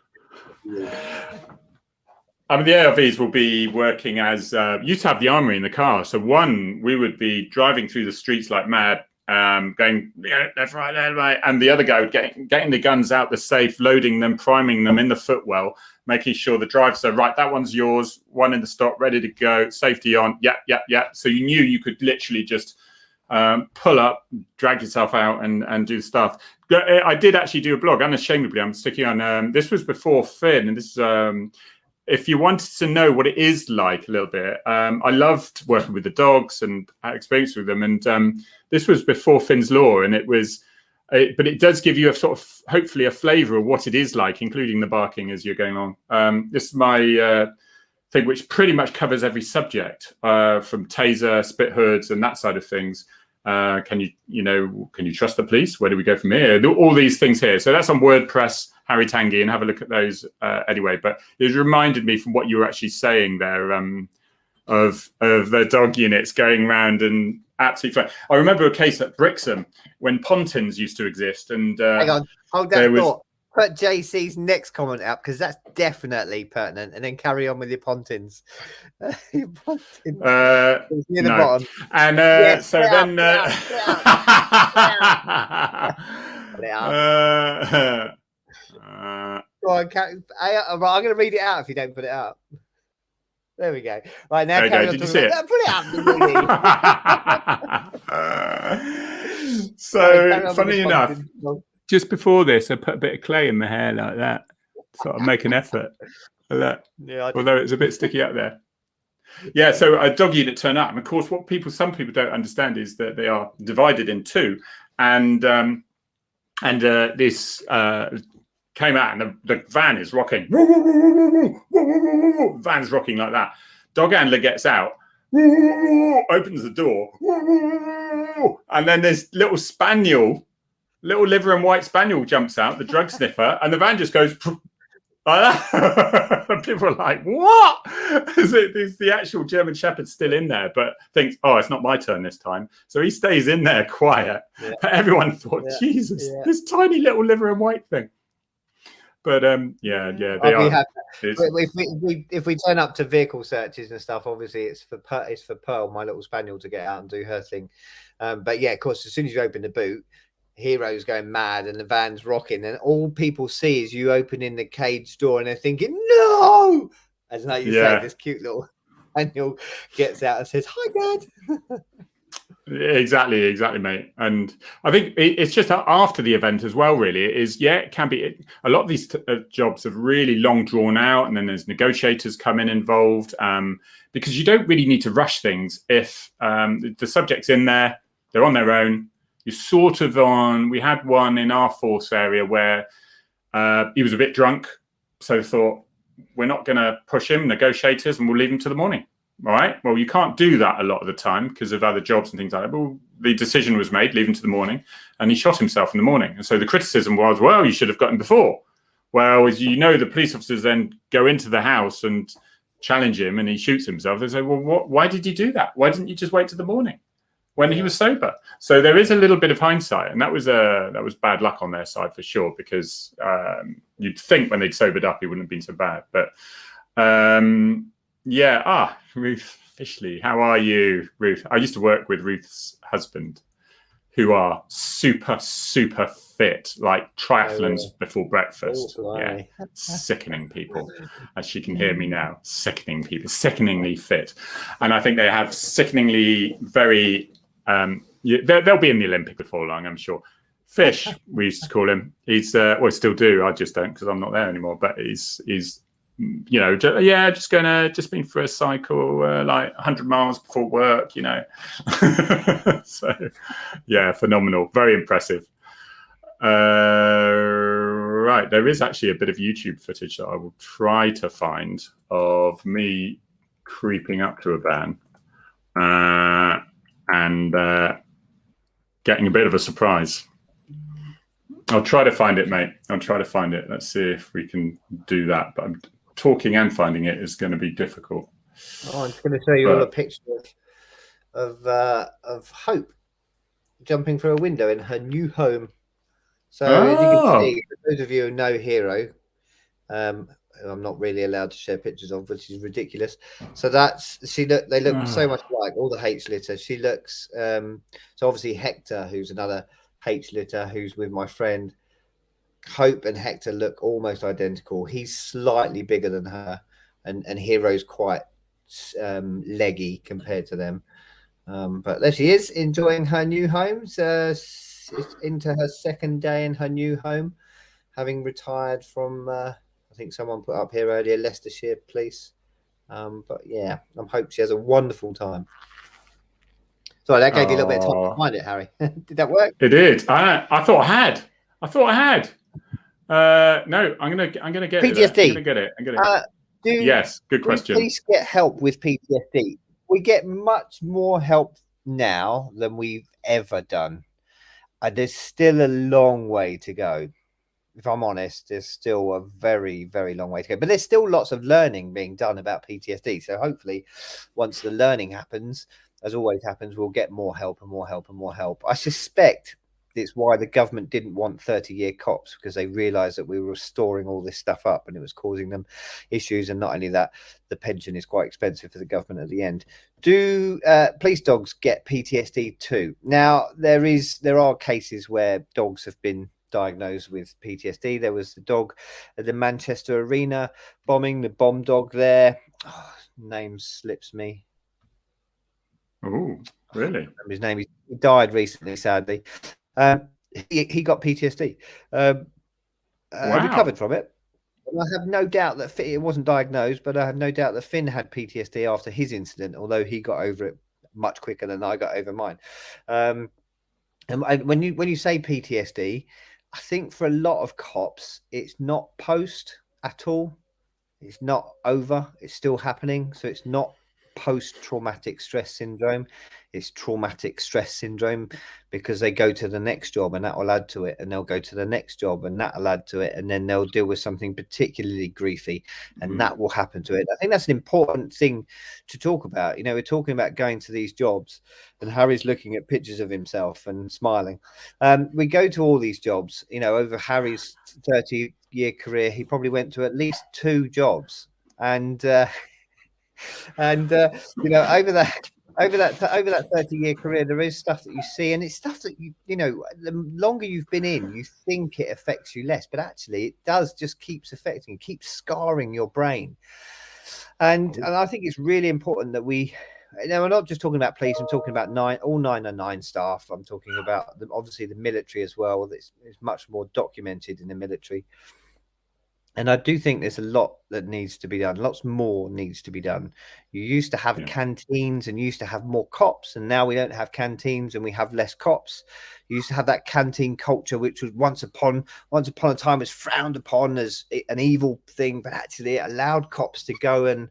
Speaker 2: I mean, the ARVs will be working as used to have the armory in the car. So we would be driving through the streets like mad, going left, right, and the other guy would getting the guns out the safe, loading them, priming them in the footwell, making sure the drivers are right. That one's yours. One in the stock, ready to go. Safety on. Yeah. So you knew you could literally just pull up, drag yourself out, and do stuff. I did actually do a blog. Unashamedly, I'm sticking on. This was before Finn, and this is. If you wanted to know what it is like a little bit, I loved working with the dogs and had experience with them. And this was before Finn's Law, and but it does give you a sort of, hopefully, a flavour of what it is like, including the barking as you're going on. This is my thing, which pretty much covers every subject, from taser, spit hoods, and that side of things. Can you trust the police? Where do we go from here? All these things here. So that's on WordPress, Harry Tanguy, and have a look at those anyway. But it reminded me from what you were actually saying there of the dog units going around and absolutely fine. I remember a case at Brixham when Pontins used to exist, and
Speaker 3: hang on, hold that thought. Put JC's next comment up, because that's definitely pertinent, and then carry on with your Pontins. Your Pontins. Near the bottom.
Speaker 2: And
Speaker 3: yes,
Speaker 2: so then.
Speaker 3: Go on, I'm going to read it out if you don't put it up. There we go. Right, now carry on.
Speaker 2: Did you see it?
Speaker 3: Put it up.
Speaker 2: So, funny enough, just before this, I put a bit of clay in my hair like that, sort of make an effort. Like that. Although it's a bit sticky up there. Yeah, so a dog unit turned up, and of course, what some people don't understand is that they are divided in two, and this came out, and the van is rocking. Van's rocking like that. Dog handler gets out, opens the door, and then this little liver and white spaniel jumps out, the drug sniffer, and the van just goes. People are like, what? Is the actual German Shepherd still in there, but thinks, oh, it's not my turn this time. So he stays in there quiet. Yeah. Everyone thought, Jesus, this tiny little liver and white thing. But they are.
Speaker 3: If we turn up to vehicle searches and stuff, obviously it's for Pearl, my little spaniel, to get out and do her thing. But yeah, of course, as soon as you open the boot, Hero's going mad and the van's rocking, and all people see is you opening the cage door, and they're thinking, no! As like you say, this cute little Daniel gets out and says, hi, Dad.
Speaker 2: Exactly, mate. And I think it's just after the event as well, really. It can be. A lot of these jobs are really long drawn out, and then there's negotiators come in involved, because you don't really need to rush things. If the subject's in there, they're on their own. You're sort of on. We had one in our force area where he was a bit drunk, so thought we're not going to push him, negotiators, and we'll leave him to the morning. All right. Well, you can't do that a lot of the time because of other jobs and things like that. But the decision was made, leave him to the morning, and he shot himself in the morning. And so the criticism was, well, you should have got him before. Well, as you know, the police officers then go into the house and challenge him, and he shoots himself. They say, well, why did you do that? Why didn't you just wait till the morning when he was sober? So there is a little bit of hindsight, and that was bad luck on their side for sure, because you'd think when they'd sobered up, he wouldn't have been so bad. But Ruth Fishley, how are you, Ruth? I used to work with Ruth's husband, who are super, super fit, like triathlons before breakfast. Sickening people, as she can hear me now. Sickening people, sickeningly fit. And I think they have sickeningly very, they'll be in the Olympic before long, I'm sure. Fish, we used to call him. He's, we still do, I just don't because I'm not there anymore, but he's just been for a cycle, like 100 miles before work, So, phenomenal, very impressive. Right, there is actually a bit of YouTube footage that I will try to find of me creeping up to a van and getting a bit of a surprise. I'll try to find it, mate. I'll try to find it. Let's see if we can do that. But talking and finding it is going to be difficult.
Speaker 3: I'm just going to show you all a picture of Hope jumping through a window in her new home. So as you can see, for those of you who know Hero, I'm not really allowed to share pictures of, which is ridiculous. So they look so much alike, all the H litter. She looks so obviously Hector, who's another H litter, who's with my friend. Hope and Hector look almost identical. He's slightly bigger than her, and Hero's quite leggy compared to them. But there she is, enjoying her new home. It's into her second day in her new home, having retired from, I think someone put up here earlier, Leicestershire Police. But yeah, I hope she has a wonderful time. Sorry, that gave you a little bit of time to find it, Harry. Did that work?
Speaker 2: It did. I thought I had. No, I'm gonna get
Speaker 3: PTSD.
Speaker 2: I'm gonna get it. Yes, good question.
Speaker 3: Please get help with PTSD. We get much more help now than we've ever done. There's still a long way to go. If I'm honest, there's still a very, very long way to go. But there's still lots of learning being done about PTSD. So hopefully, once the learning happens, as always happens, we'll get more help and more help and more help. I suspect it's why the government didn't want 30-year cops, because they realized that we were storing all this stuff up and it was causing them issues. And not only that, the pension is quite expensive for the government at the end. Do police dogs get PTSD too? Now, there are cases where dogs have been diagnosed with PTSD. There was the dog at the Manchester Arena bombing, the bomb dog there. Name slips me.
Speaker 2: Oh, really?
Speaker 3: His name is He died recently, sadly. He got PTSD.
Speaker 2: Wow.
Speaker 3: Recovered from it. And I have no doubt that it wasn't diagnosed, but I have no doubt that Finn had PTSD after his incident, although he got over it much quicker than I got over mine. And when you say PTSD, I think for a lot of cops, it's not post at all. It's not over. It's still happening. So it's not post-traumatic stress syndrome. It's traumatic stress syndrome, because they go to the next job and that will add to it, and they'll go to the next job and that will add to it, and then they'll deal with something particularly griefy, and that will happen to it. I think that's an important thing to talk about. You know, we're talking about going to these jobs, and Harry's looking at pictures of himself and smiling. We go to all these jobs. You know, over Harry's 30-year career, he probably went to at least 2 jobs, and you know, over that 30-year career, there is stuff that you see, and it's stuff that you know, the longer you've been in, you think it affects you less, but actually it does, just keeps affecting you, keeps scarring your brain. And I think it's really important that we, you know, we're not just talking about police, I'm talking about all 909 staff. I'm talking about obviously the military as well. It's much more documented in the military. And I do think there's a lot that needs to be done. Lots more needs to be done. You used to have canteens and used to have more cops, and now we don't have canteens and we have less cops. You used to have that canteen culture, which was once upon a time was frowned upon as an evil thing, but actually it allowed cops to go and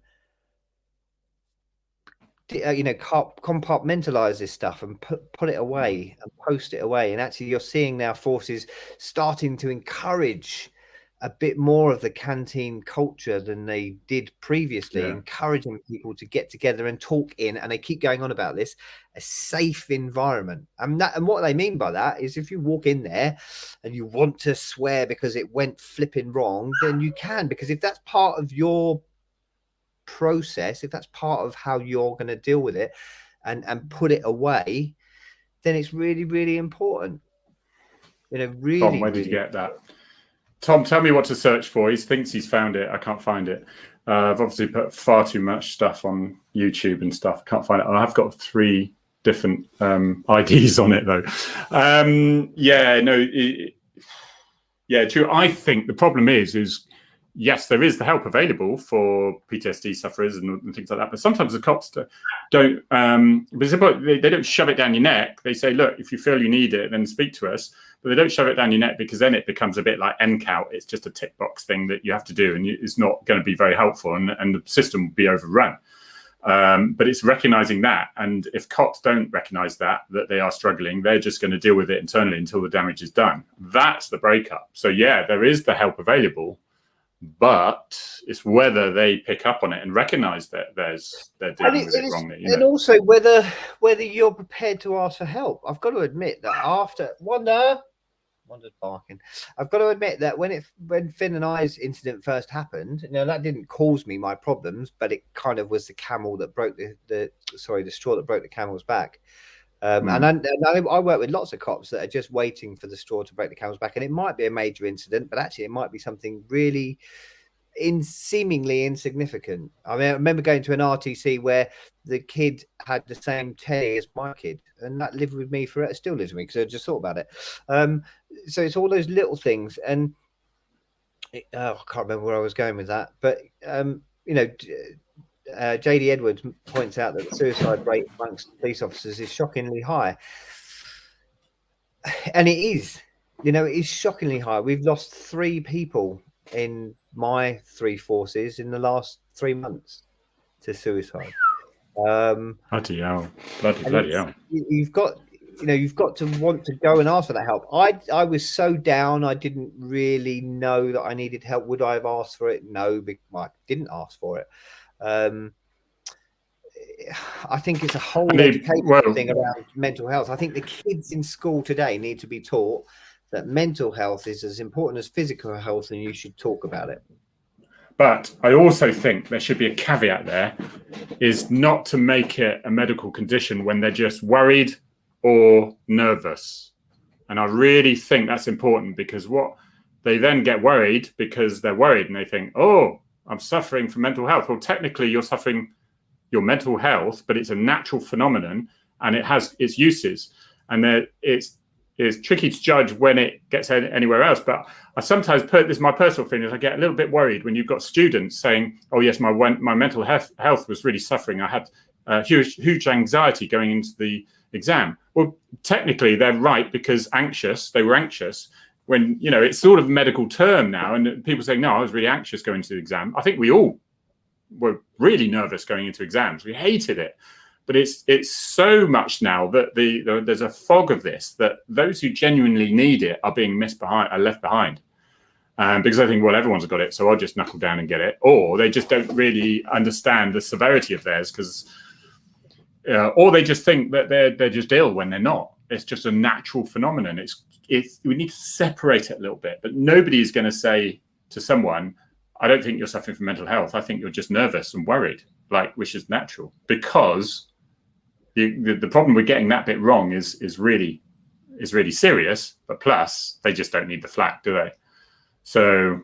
Speaker 3: you know, compartmentalize this stuff and put it away and post it away. And actually you're seeing now forces starting to encourage a bit more of the canteen culture than they did previously, encouraging people to get together and talk in, and they keep going on about this, a safe environment. And what they mean by that is if you walk in there and you want to swear because it went flipping wrong, then you can, because if that's part of your process, if that's part of how you're going to deal with it and put it away, then it's really, really important. You know, really.
Speaker 2: Tom, where did you get that? Tom, tell me what to search for. He thinks he's found it. I can't find it. I've obviously put far too much stuff on YouTube and stuff. Can't find it. And I've got 3 different IDs on it, though. True. I think the problem is yes, there is the help available for PTSD sufferers and things like that. But sometimes the cops don't, they don't shove it down your neck. They say, look, if you feel you need it, then speak to us. But they don't shove it down your neck, because then it becomes a bit like NCOUT. It's just a tick box thing that you have to do, and it's not going to be very helpful, and the system will be overrun. But it's recognizing that. And if cops don't recognize that they are struggling, they're just going to deal with it internally until the damage is done. That's the breakup. So yeah, there is the help available, but it's whether they pick up on it and recognize that they're dealing with it wrongly.
Speaker 3: And also whether you're prepared to ask for help. I've got to admit that after Wanda's barking. I've got to admit that when Finn and I's incident first happened, you know, that didn't cause me my problems, but it kind of was the camel that broke the straw that broke the camel's back. And I work with lots of cops that are just waiting for the straw to break the camel's back, and it might be a major incident, but actually it might be something really seemingly insignificant. I mean, I remember going to an RTC where the kid had the same telly as my kid, and that lived with me it still lives with me because I just thought about it. So it's all those little things, and I can't remember where I was going with that, but you know, JD Edwards points out that the suicide rate amongst police officers is shockingly high, and it is. You know, it is shockingly high. We've lost 3 people in my 3 forces in the last 3 months to suicide.
Speaker 2: Bloody hell. Bloody hell.
Speaker 3: You've got to want to go and ask for that help. I was so down, I didn't really know that I needed help. Would I have asked for it? No, I didn't ask for it. I think it's a whole education thing around mental health. I think the kids in school today need to be taught that mental health is as important as physical health, and you should talk about it.
Speaker 2: But I also think there should be a caveat there, is not to make it a medical condition when they're just worried or nervous. And I really think that's important, because what they then get worried because they're worried and they think, oh, I'm suffering from mental health. Well, technically you're suffering your mental health, but it's a natural phenomenon and it has its uses. and it's tricky to judge when it gets anywhere else. But I sometimes this is my personal feeling, is I get a little bit worried when you've got students saying, "Oh yes, my mental health was really suffering. I had huge anxiety going into the exam." Well, technically they're right, because they were anxious. When, you know, it's sort of a medical term now, and people saying, "No, I was really anxious going to the exam." I think we all were really nervous going into exams. We hated it. But it's so much now that there's a fog of this, that those who genuinely need it are being left behind. Because I think, well, everyone's got it, so I'll just knuckle down and get it. Or they just don't really understand the severity of theirs, or they just think that they're just ill when they're not. It's just a natural phenomenon. We need to separate it a little bit. But nobody is going to say to someone, "I don't think you're suffering from mental health. I think you're just nervous and worried," which is natural, because the problem with getting that bit wrong is really serious. But plus, they just don't need the flack, do they? So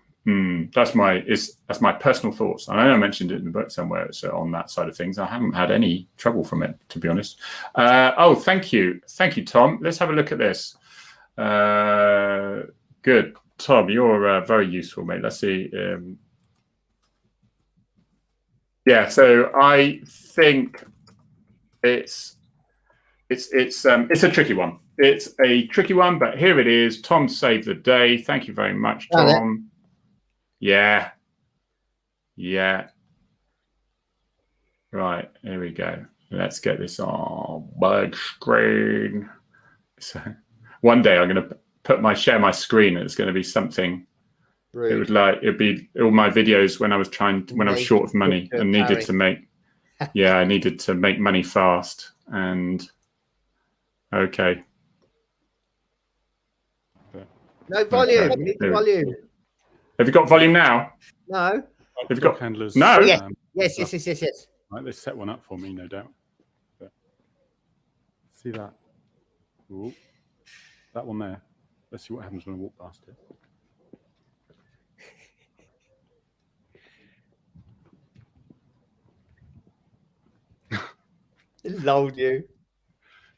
Speaker 2: that's my personal thoughts. I know I mentioned it in the book somewhere. So on that side of things, I haven't had any trouble from it, to be honest. Thank you, Tom. Let's have a look at this. Good, Tom. You're very useful, mate. Let's see. Yeah, so I think it's a tricky one. It's a tricky one, but here it is. Tom saved the day. Thank you very much, Tom. Yeah. Right, here we go. Let's get this on big screen. So one day I'm going to share my screen, and it's going to be something. Rude. It'd be all my videos when I was short of money and needed to make. Yeah, I needed to make money fast. And okay.
Speaker 3: No volume. Okay. Volume.
Speaker 2: Have you got volume now?
Speaker 3: No.
Speaker 4: Have you got handlers?
Speaker 2: No.
Speaker 3: Yes.
Speaker 4: Right, they set one up for me, no doubt. But see that? Ooh, that one there. Let's see what happens when I walk past it.
Speaker 3: Lulled you.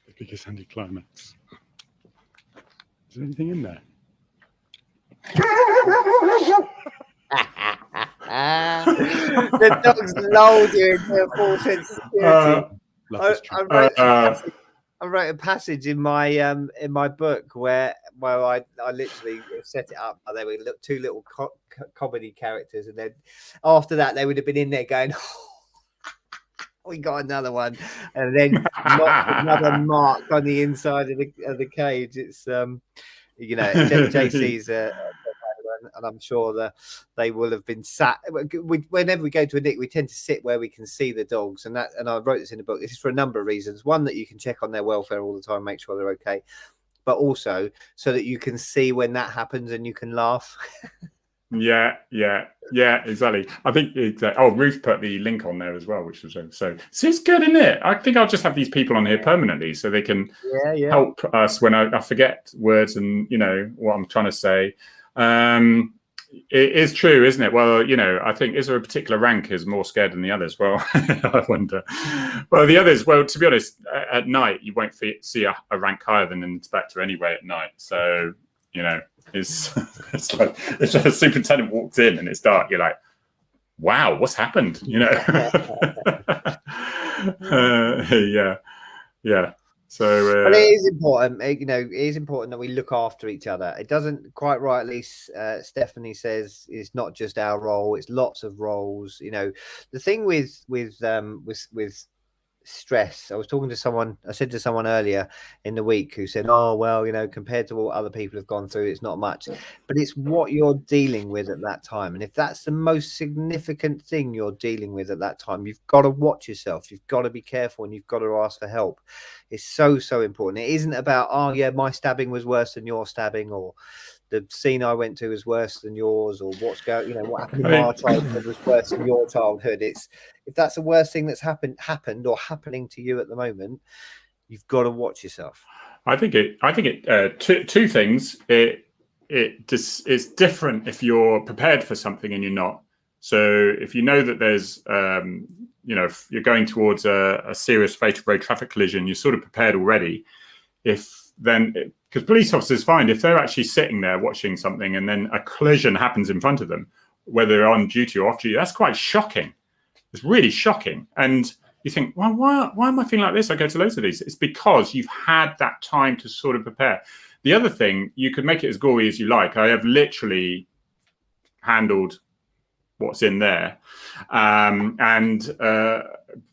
Speaker 4: The biggest anticlimax. Is there anything in there?
Speaker 3: The dog's lulled you into a false sense of security. I wrote a passage in my book where I literally set it up. There were two little comedy characters, and then after that they would have been in there going, "We got another one," and then another mark on the inside of the cage. It's JC's and I'm sure that they will have been sat. Whenever we go to a nick, we tend to sit where we can see the dogs, and I wrote this in the book. This is for a number of reasons. One, that you can check on their welfare all the time, make sure they're okay, but also so that you can see when that happens and you can laugh.
Speaker 2: Yeah, exactly. I think Ruth put the link on there as well, which was so it's good, isn't it? I think I'll just have these people on here permanently so they can help us when I forget words and what I'm trying to say. It is true, isn't it? Well, I think, is there a particular rank who's more scared than the others? Well, I wonder. Well, the others, to be honest, at night you won't see a rank higher than an inspector anyway at night. So it's like if a superintendent walks in and it's dark, you're like, wow, what's happened? Yeah. So,
Speaker 3: but it is important, it is important that we look after each other. It doesn't quite rightly, Stephanie says, it's not just our role; it's lots of roles. The thing with stress. I was talking to someone. I said to someone earlier in the week who said, "Oh well, compared to what other people have gone through, it's not much." But it's what you're dealing with at that time, and if that's the most significant thing you're dealing with at that time, you've got to watch yourself. You've got to be careful, and you've got to ask for help. It's so important. It isn't about, "Oh yeah, my stabbing was worse than your stabbing," or the scene I went to was worse than yours, or what happened in my childhood was worse than your childhood. It's, if that's the worst thing that's happened or happening to you at the moment, you've got to watch yourself.
Speaker 2: I think two things. It's different if you're prepared for something and you're not. So if you know that there's, if you're going towards a serious fatal road traffic collision, you're sort of prepared already. If then, because police officers find if they're actually sitting there watching something and then a collision happens in front of them, whether they're on duty or off duty, that's quite shocking. It's really shocking. And you think, well, why am I feeling like this? I go to loads of these. It's because you've had that time to sort of prepare. The other thing, you could make it as gory as you like. I have literally handled what's in there and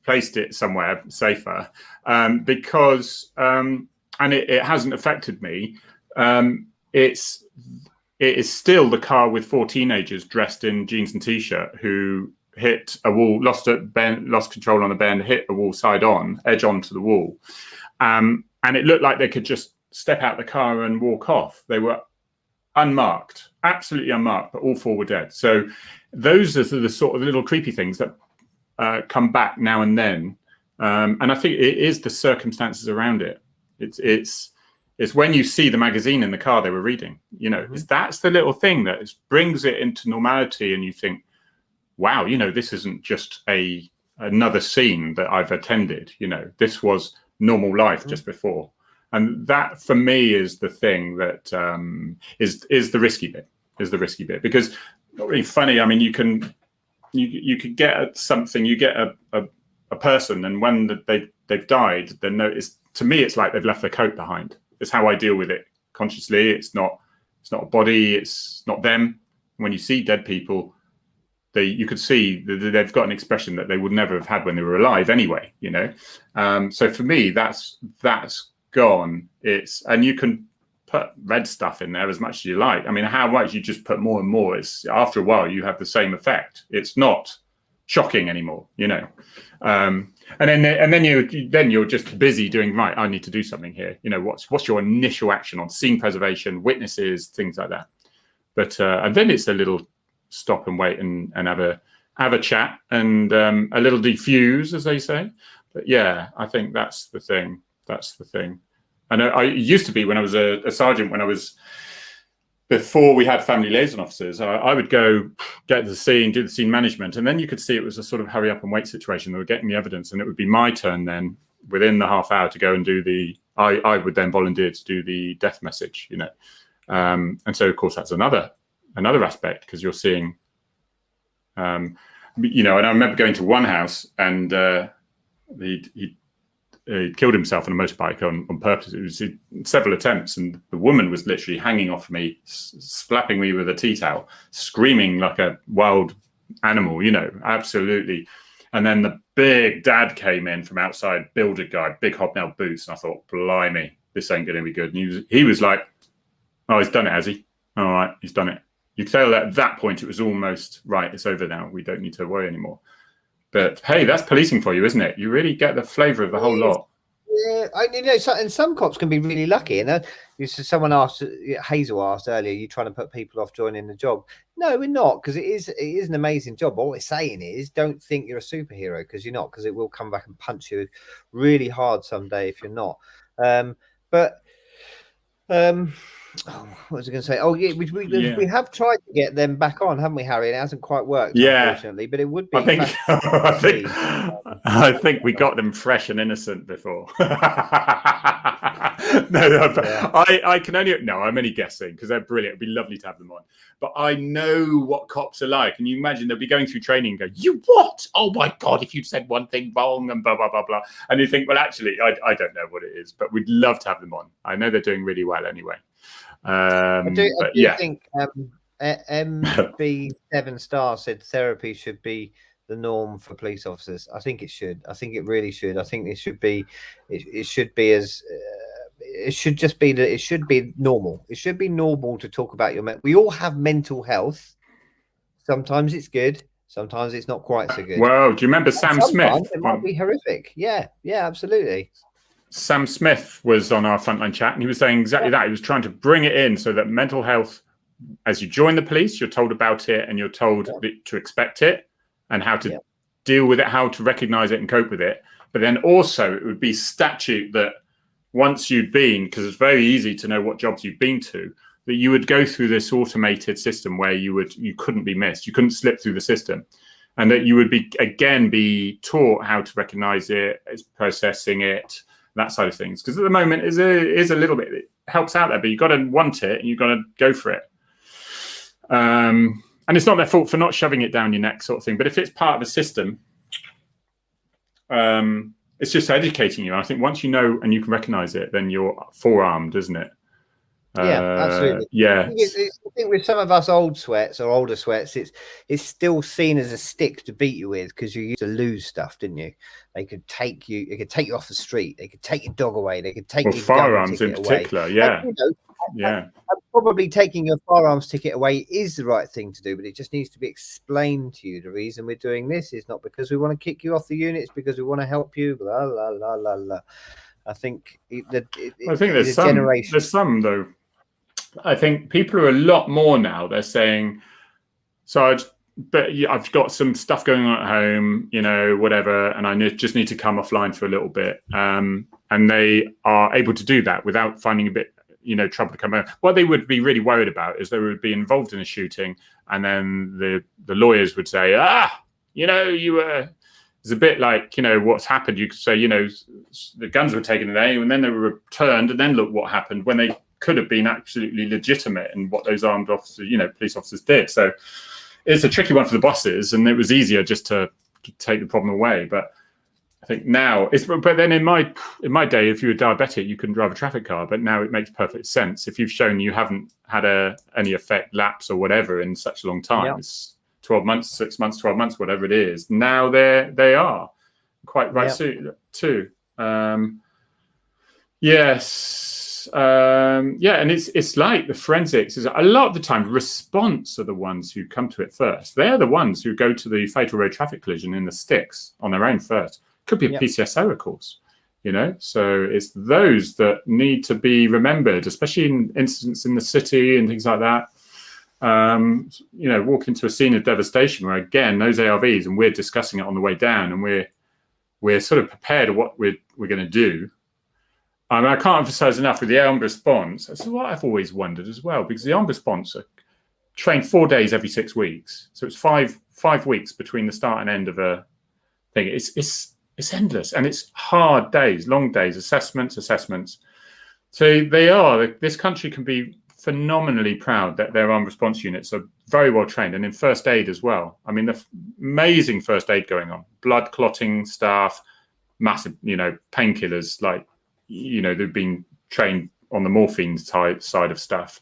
Speaker 2: placed it somewhere safer because and it hasn't affected me. It is still the car with 4 teenagers dressed in jeans and t-shirt who hit a wall, lost control on a bend, hit a wall side on, edge onto the wall, and it looked like they could just step out the car and walk off. They were unmarked, absolutely unmarked, but all 4 were dead. So those are the sort of little creepy things that come back now and then, and I think it is the circumstances around it. It's when you see the magazine in the car they were reading, you know, that's the little thing that brings it into normality, and you think, wow, you know, this isn't just another scene that I've attended. You know, this was normal life just before. And that, for me, is the thing that is the risky bit. Because not really funny. I mean, you could get at something. You get a person, and when they've died, then notice. To me, it's like they've left their coat behind. It's how I deal with it consciously. It's not a body. It's not them. When you see dead people, you could see that they've got an expression that they would never have had when they were alive anyway. You know. So for me, that's gone. And you can put red stuff in there as much as you like. I mean, how much you just put more and more, it's after a while you have the same effect. It's not shocking anymore, you know. And then you're just busy doing, right, I need to do something here. You know, what's your initial action on scene preservation, witnesses, things like that. But and then it's a little stop and wait and have a chat and a little defuse, as they say. But yeah, I think that's the thing. And I used to be, when I was a sergeant, before we had family liaison officers, I would go get to the scene, do the scene management, and then you could see it was a sort of hurry up and wait situation. They were getting the evidence, and it would be my turn then, within the half hour, to go and do I would then volunteer to do the death message, you know. And so, of course, that's another aspect, because you're seeing, you know, and I remember going to one house, and he killed himself on a motorbike on purpose. It was several attempts, and the woman was literally hanging off me, slapping me with a tea towel, screaming like a wild animal, you know, absolutely. And then the big dad came in from outside, builder guy, big hobnail boots, and I thought, blimey, this ain't going to be good. And he was like, oh, he's done it, has he? All right, he's done it. You could tell that at that point it was almost, right, it's over now. We don't need to worry anymore. But hey, that's policing for you, isn't it? You really get the flavour of the whole lot.
Speaker 3: Yeah, and some cops can be really lucky. And someone asked, Hazel asked earlier, "Are you trying to put people off joining the job?" No, we're not, because it is an amazing job. What we're saying is, don't think you're a superhero, because you're not, because it will come back and punch you really hard someday if you're not. What was I going to say? Oh, yeah, we have tried to get them back on, haven't we, Harry? And it hasn't quite worked, unfortunately. But it would be.
Speaker 2: I think we got them fresh and innocent before. I can only. No, I'm only guessing, because they're brilliant. It'd be lovely to have them on. But I know what cops are like, and you imagine they'll be going through training and go, "You what? Oh my God! If you'd said one thing wrong and blah blah blah blah," and you think, well, actually, I don't know what it is, but we'd love to have them on. I know they're doing really well anyway. I do
Speaker 3: think MB7 Star said therapy should be the norm for police officers. I think it should. I think it really should. I think it should be. It should be as. It should just be that. It should be normal. It should be normal to talk about we all have mental health. Sometimes it's good. Sometimes it's not quite so good.
Speaker 2: Well, do you remember Sam Smith?
Speaker 3: It might be horrific. Yeah, absolutely.
Speaker 2: Sam Smith was on our Frontline Chat, and he was saying exactly that. He was trying to bring it in so that mental health, as you join the police, you're told about it, and you're told to expect it and how to deal with it, how to recognize it and cope with it. But then also it would be statute that once you'd been, because it's very easy to know what jobs you've been to, that you would go through this automated system where you couldn't be missed. You couldn't slip through the system. And that you would be taught how to recognize it, processing it, that side of things. Because at the moment is a little bit, it helps out there, but you've got to want it and you've got to go for it. And it's not their fault for not shoving it down your neck, sort of thing. But if it's part of a system, it's just educating you. I think once you know and you can recognize it, then you're forearmed, isn't it?
Speaker 3: Yeah, absolutely.
Speaker 2: Yeah.
Speaker 3: I think with some of us old sweats or older sweats, it's still seen as a stick to beat you with, because you used to lose stuff, didn't you? They could take you off the street. They could take your dog away. They could take your
Speaker 2: firearms in particular.
Speaker 3: away.
Speaker 2: Yeah.
Speaker 3: And, you know,
Speaker 2: yeah.
Speaker 3: and probably taking your firearms ticket away is the right thing to do, but it just needs to be explained to you. The reason we're doing this is not because we want to kick you off the unit, it's because we want to help you. Blah, blah, blah, blah, blah. I think there's
Speaker 2: some though. I think people are a lot more now. They're saying, I've got some stuff going on at home, you know, whatever, and I just need to come offline for a little bit. And they are able to do that without finding a bit, you know, trouble to come home. What they would be really worried about is they would be involved in a shooting, and then the lawyers would say, you know, it's a bit like, you know, what's happened. You could say, you know, the guns were taken away and then they were returned, and then look what happened, when they could have been absolutely legitimate in what those armed officers, you know, police officers did. So it's a tricky one for the bosses, and it was easier just to take the problem away. But I think now but then in my day, if you were diabetic, you couldn't drive a traffic car, but now it makes perfect sense. If you've shown you haven't had any effect lapse or whatever in such a long time, it's 12 months, 6 months, 12 months, whatever it is. Now they are quite right too. Yes. And it's like the forensics is a lot of the time response are the ones who come to it first. They're the ones who go to the fatal road traffic collision in the sticks on their own first. Could be a PCSO, of course, you know. So it's those that need to be remembered, especially in incidents in the city and things like that. You know, walk into a scene of devastation where, again, those ARVs, and we're discussing it on the way down, and we're sort of prepared of what we're going to do. I mean, I can't emphasize enough with the armed response. That's what I've always wondered as well, because the armed response are trained 4 days every 6 weeks. So it's five weeks between the start and end of a thing. It's endless, and it's hard days, long days, assessments. So this country can be phenomenally proud that their armed response units are very well trained, and in first aid as well. I mean, the amazing first aid going on, blood clotting staff, massive, you know, painkillers, like, you know, they've been trained on the morphine side of stuff.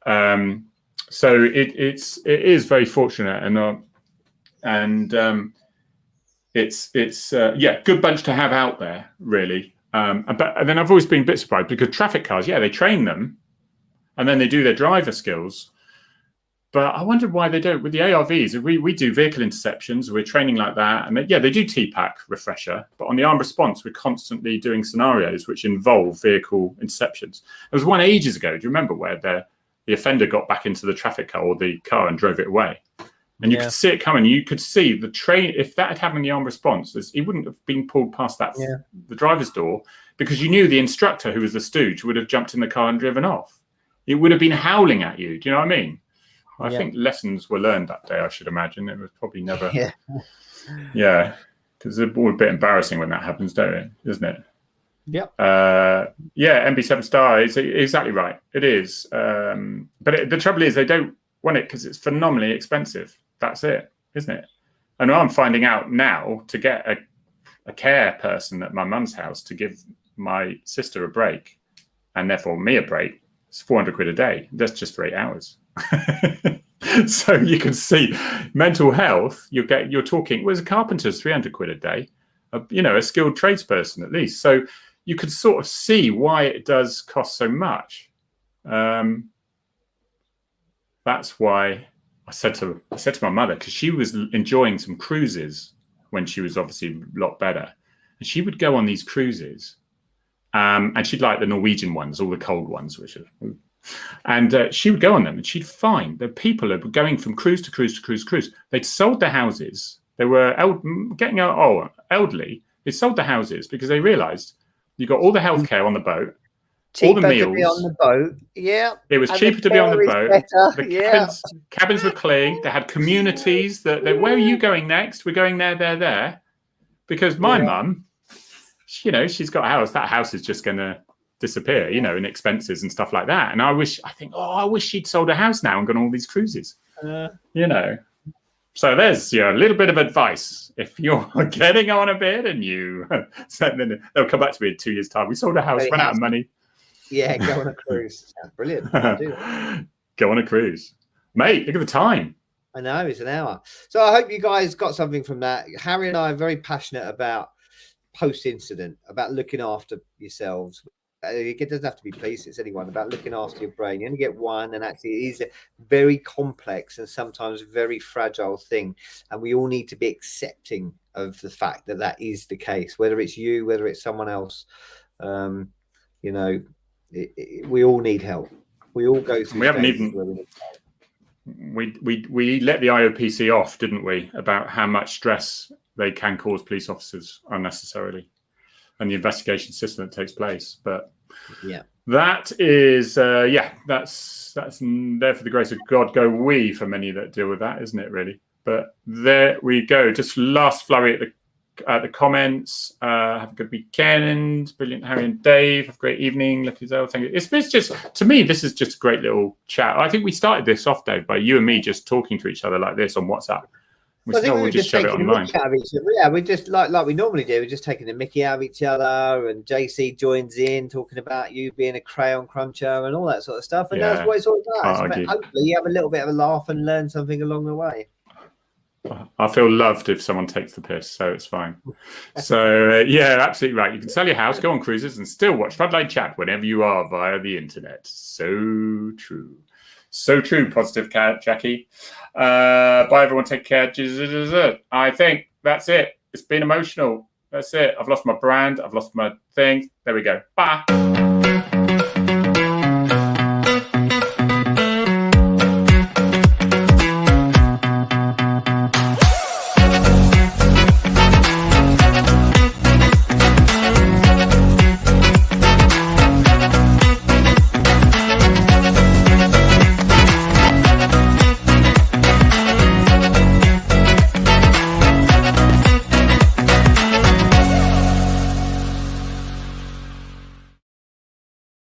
Speaker 2: So it is very fortunate, and it's good bunch to have out there, really. But then I've always been a bit surprised, because traffic cars, they train them, and then they do their driver skills. But I wondered why they don't with the ARVs. We do vehicle interceptions, we're training like that, and they do TPAC refresher. But on the armed response, we're constantly doing scenarios which involve vehicle interceptions. There was one ages ago. Do you remember where the offender got back into the traffic car or the car and drove it away? And you could see it coming. You could see the train. If that had happened in the armed response, he wouldn't have been pulled past the driver's door, because you knew the instructor, who was the stooge, would have jumped in the car and driven off. It would have been howling at you. Do you know what I mean? I think lessons were learned that day, I should imagine. It was probably never... because it's all a bit embarrassing when that happens, isn't it?
Speaker 3: Yep.
Speaker 2: MB7 Star is exactly right. It is. But the trouble is they don't want it because it's phenomenally expensive. That's it, isn't it? And I'm finding out now, to get a care person at my mum's house to give my sister a break, and therefore me a break, it's 400 quid a day. That's just for 8 hours. So you can see mental health. You're talking. Well, as a carpenter's 300 quid a day. A skilled tradesperson at least. So you could sort of see why it does cost so much. That's why I said to my mother, because she was enjoying some cruises when she was obviously a lot better, and she would go on these cruises, and she'd like the Norwegian ones, all the cold ones, and she would go on them, and she'd find that people are going from cruise to cruise to cruise to cruise. They'd sold their houses. They were getting elderly. They sold their houses because they realised you got all the healthcare on the boat, all the meals. To be on the boat. Yeah, it was cheaper to be on the boat. The cabins were clean. They had communities that where are you going next? We're going there. Because my mum, she's got a house. That house is just going to disappear, in expenses and stuff like that. And I wish she'd sold a house now and gone on all these cruises. So there's a little bit of advice. If you're getting on a bit and then they'll come back to me in 2 years' time. We sold a house, ran out of money.
Speaker 3: Yeah, go on a cruise. Brilliant.
Speaker 2: Go on a cruise. Mate, look at the time.
Speaker 3: I know, it's an hour. So I hope you guys got something from that. Harry and I are very passionate about post-incident, about looking after yourselves. It doesn't have to be police, it's anyone, about looking after your brain. You only get one, and actually it is a very complex and sometimes very fragile thing. And we all need to be accepting of the fact that that is the case, whether it's you, whether it's someone else. We all need help. We all go through.
Speaker 2: We haven't even. We let the IOPC off, didn't we, about how much stress they can cause police officers unnecessarily, and the investigation system that takes place. But that is that's there for the grace of God go we for many that deal with that, isn't it, really? But there we go. Just last flurry at the comments. Have a good weekend. Brilliant, Harry and Dave. Have a great evening. Lucky Zell. Thank you. It's just, to me, this is just a great little chat. I think we started this off, Dave, by you and me just talking to each other like this on WhatsApp. We'll just shove it online.
Speaker 3: Yeah, we just like we normally do. We're just taking the mickey out of each other, and JC joins in talking about you being a crayon cruncher and all that sort of stuff. And that's what it's all about. So hopefully, you have a little bit of a laugh and learn something along the way.
Speaker 2: I feel loved if someone takes the piss, so it's fine. So, absolutely right. You can sell your house, go on cruises, and still watch Frontline Chat whenever you are via the internet. So true. So true, positive cat, Jackie. Bye, everyone. Take care. I think that's it. It's been emotional. That's it. I've lost my brand. I've lost my thing. There we go. Bye.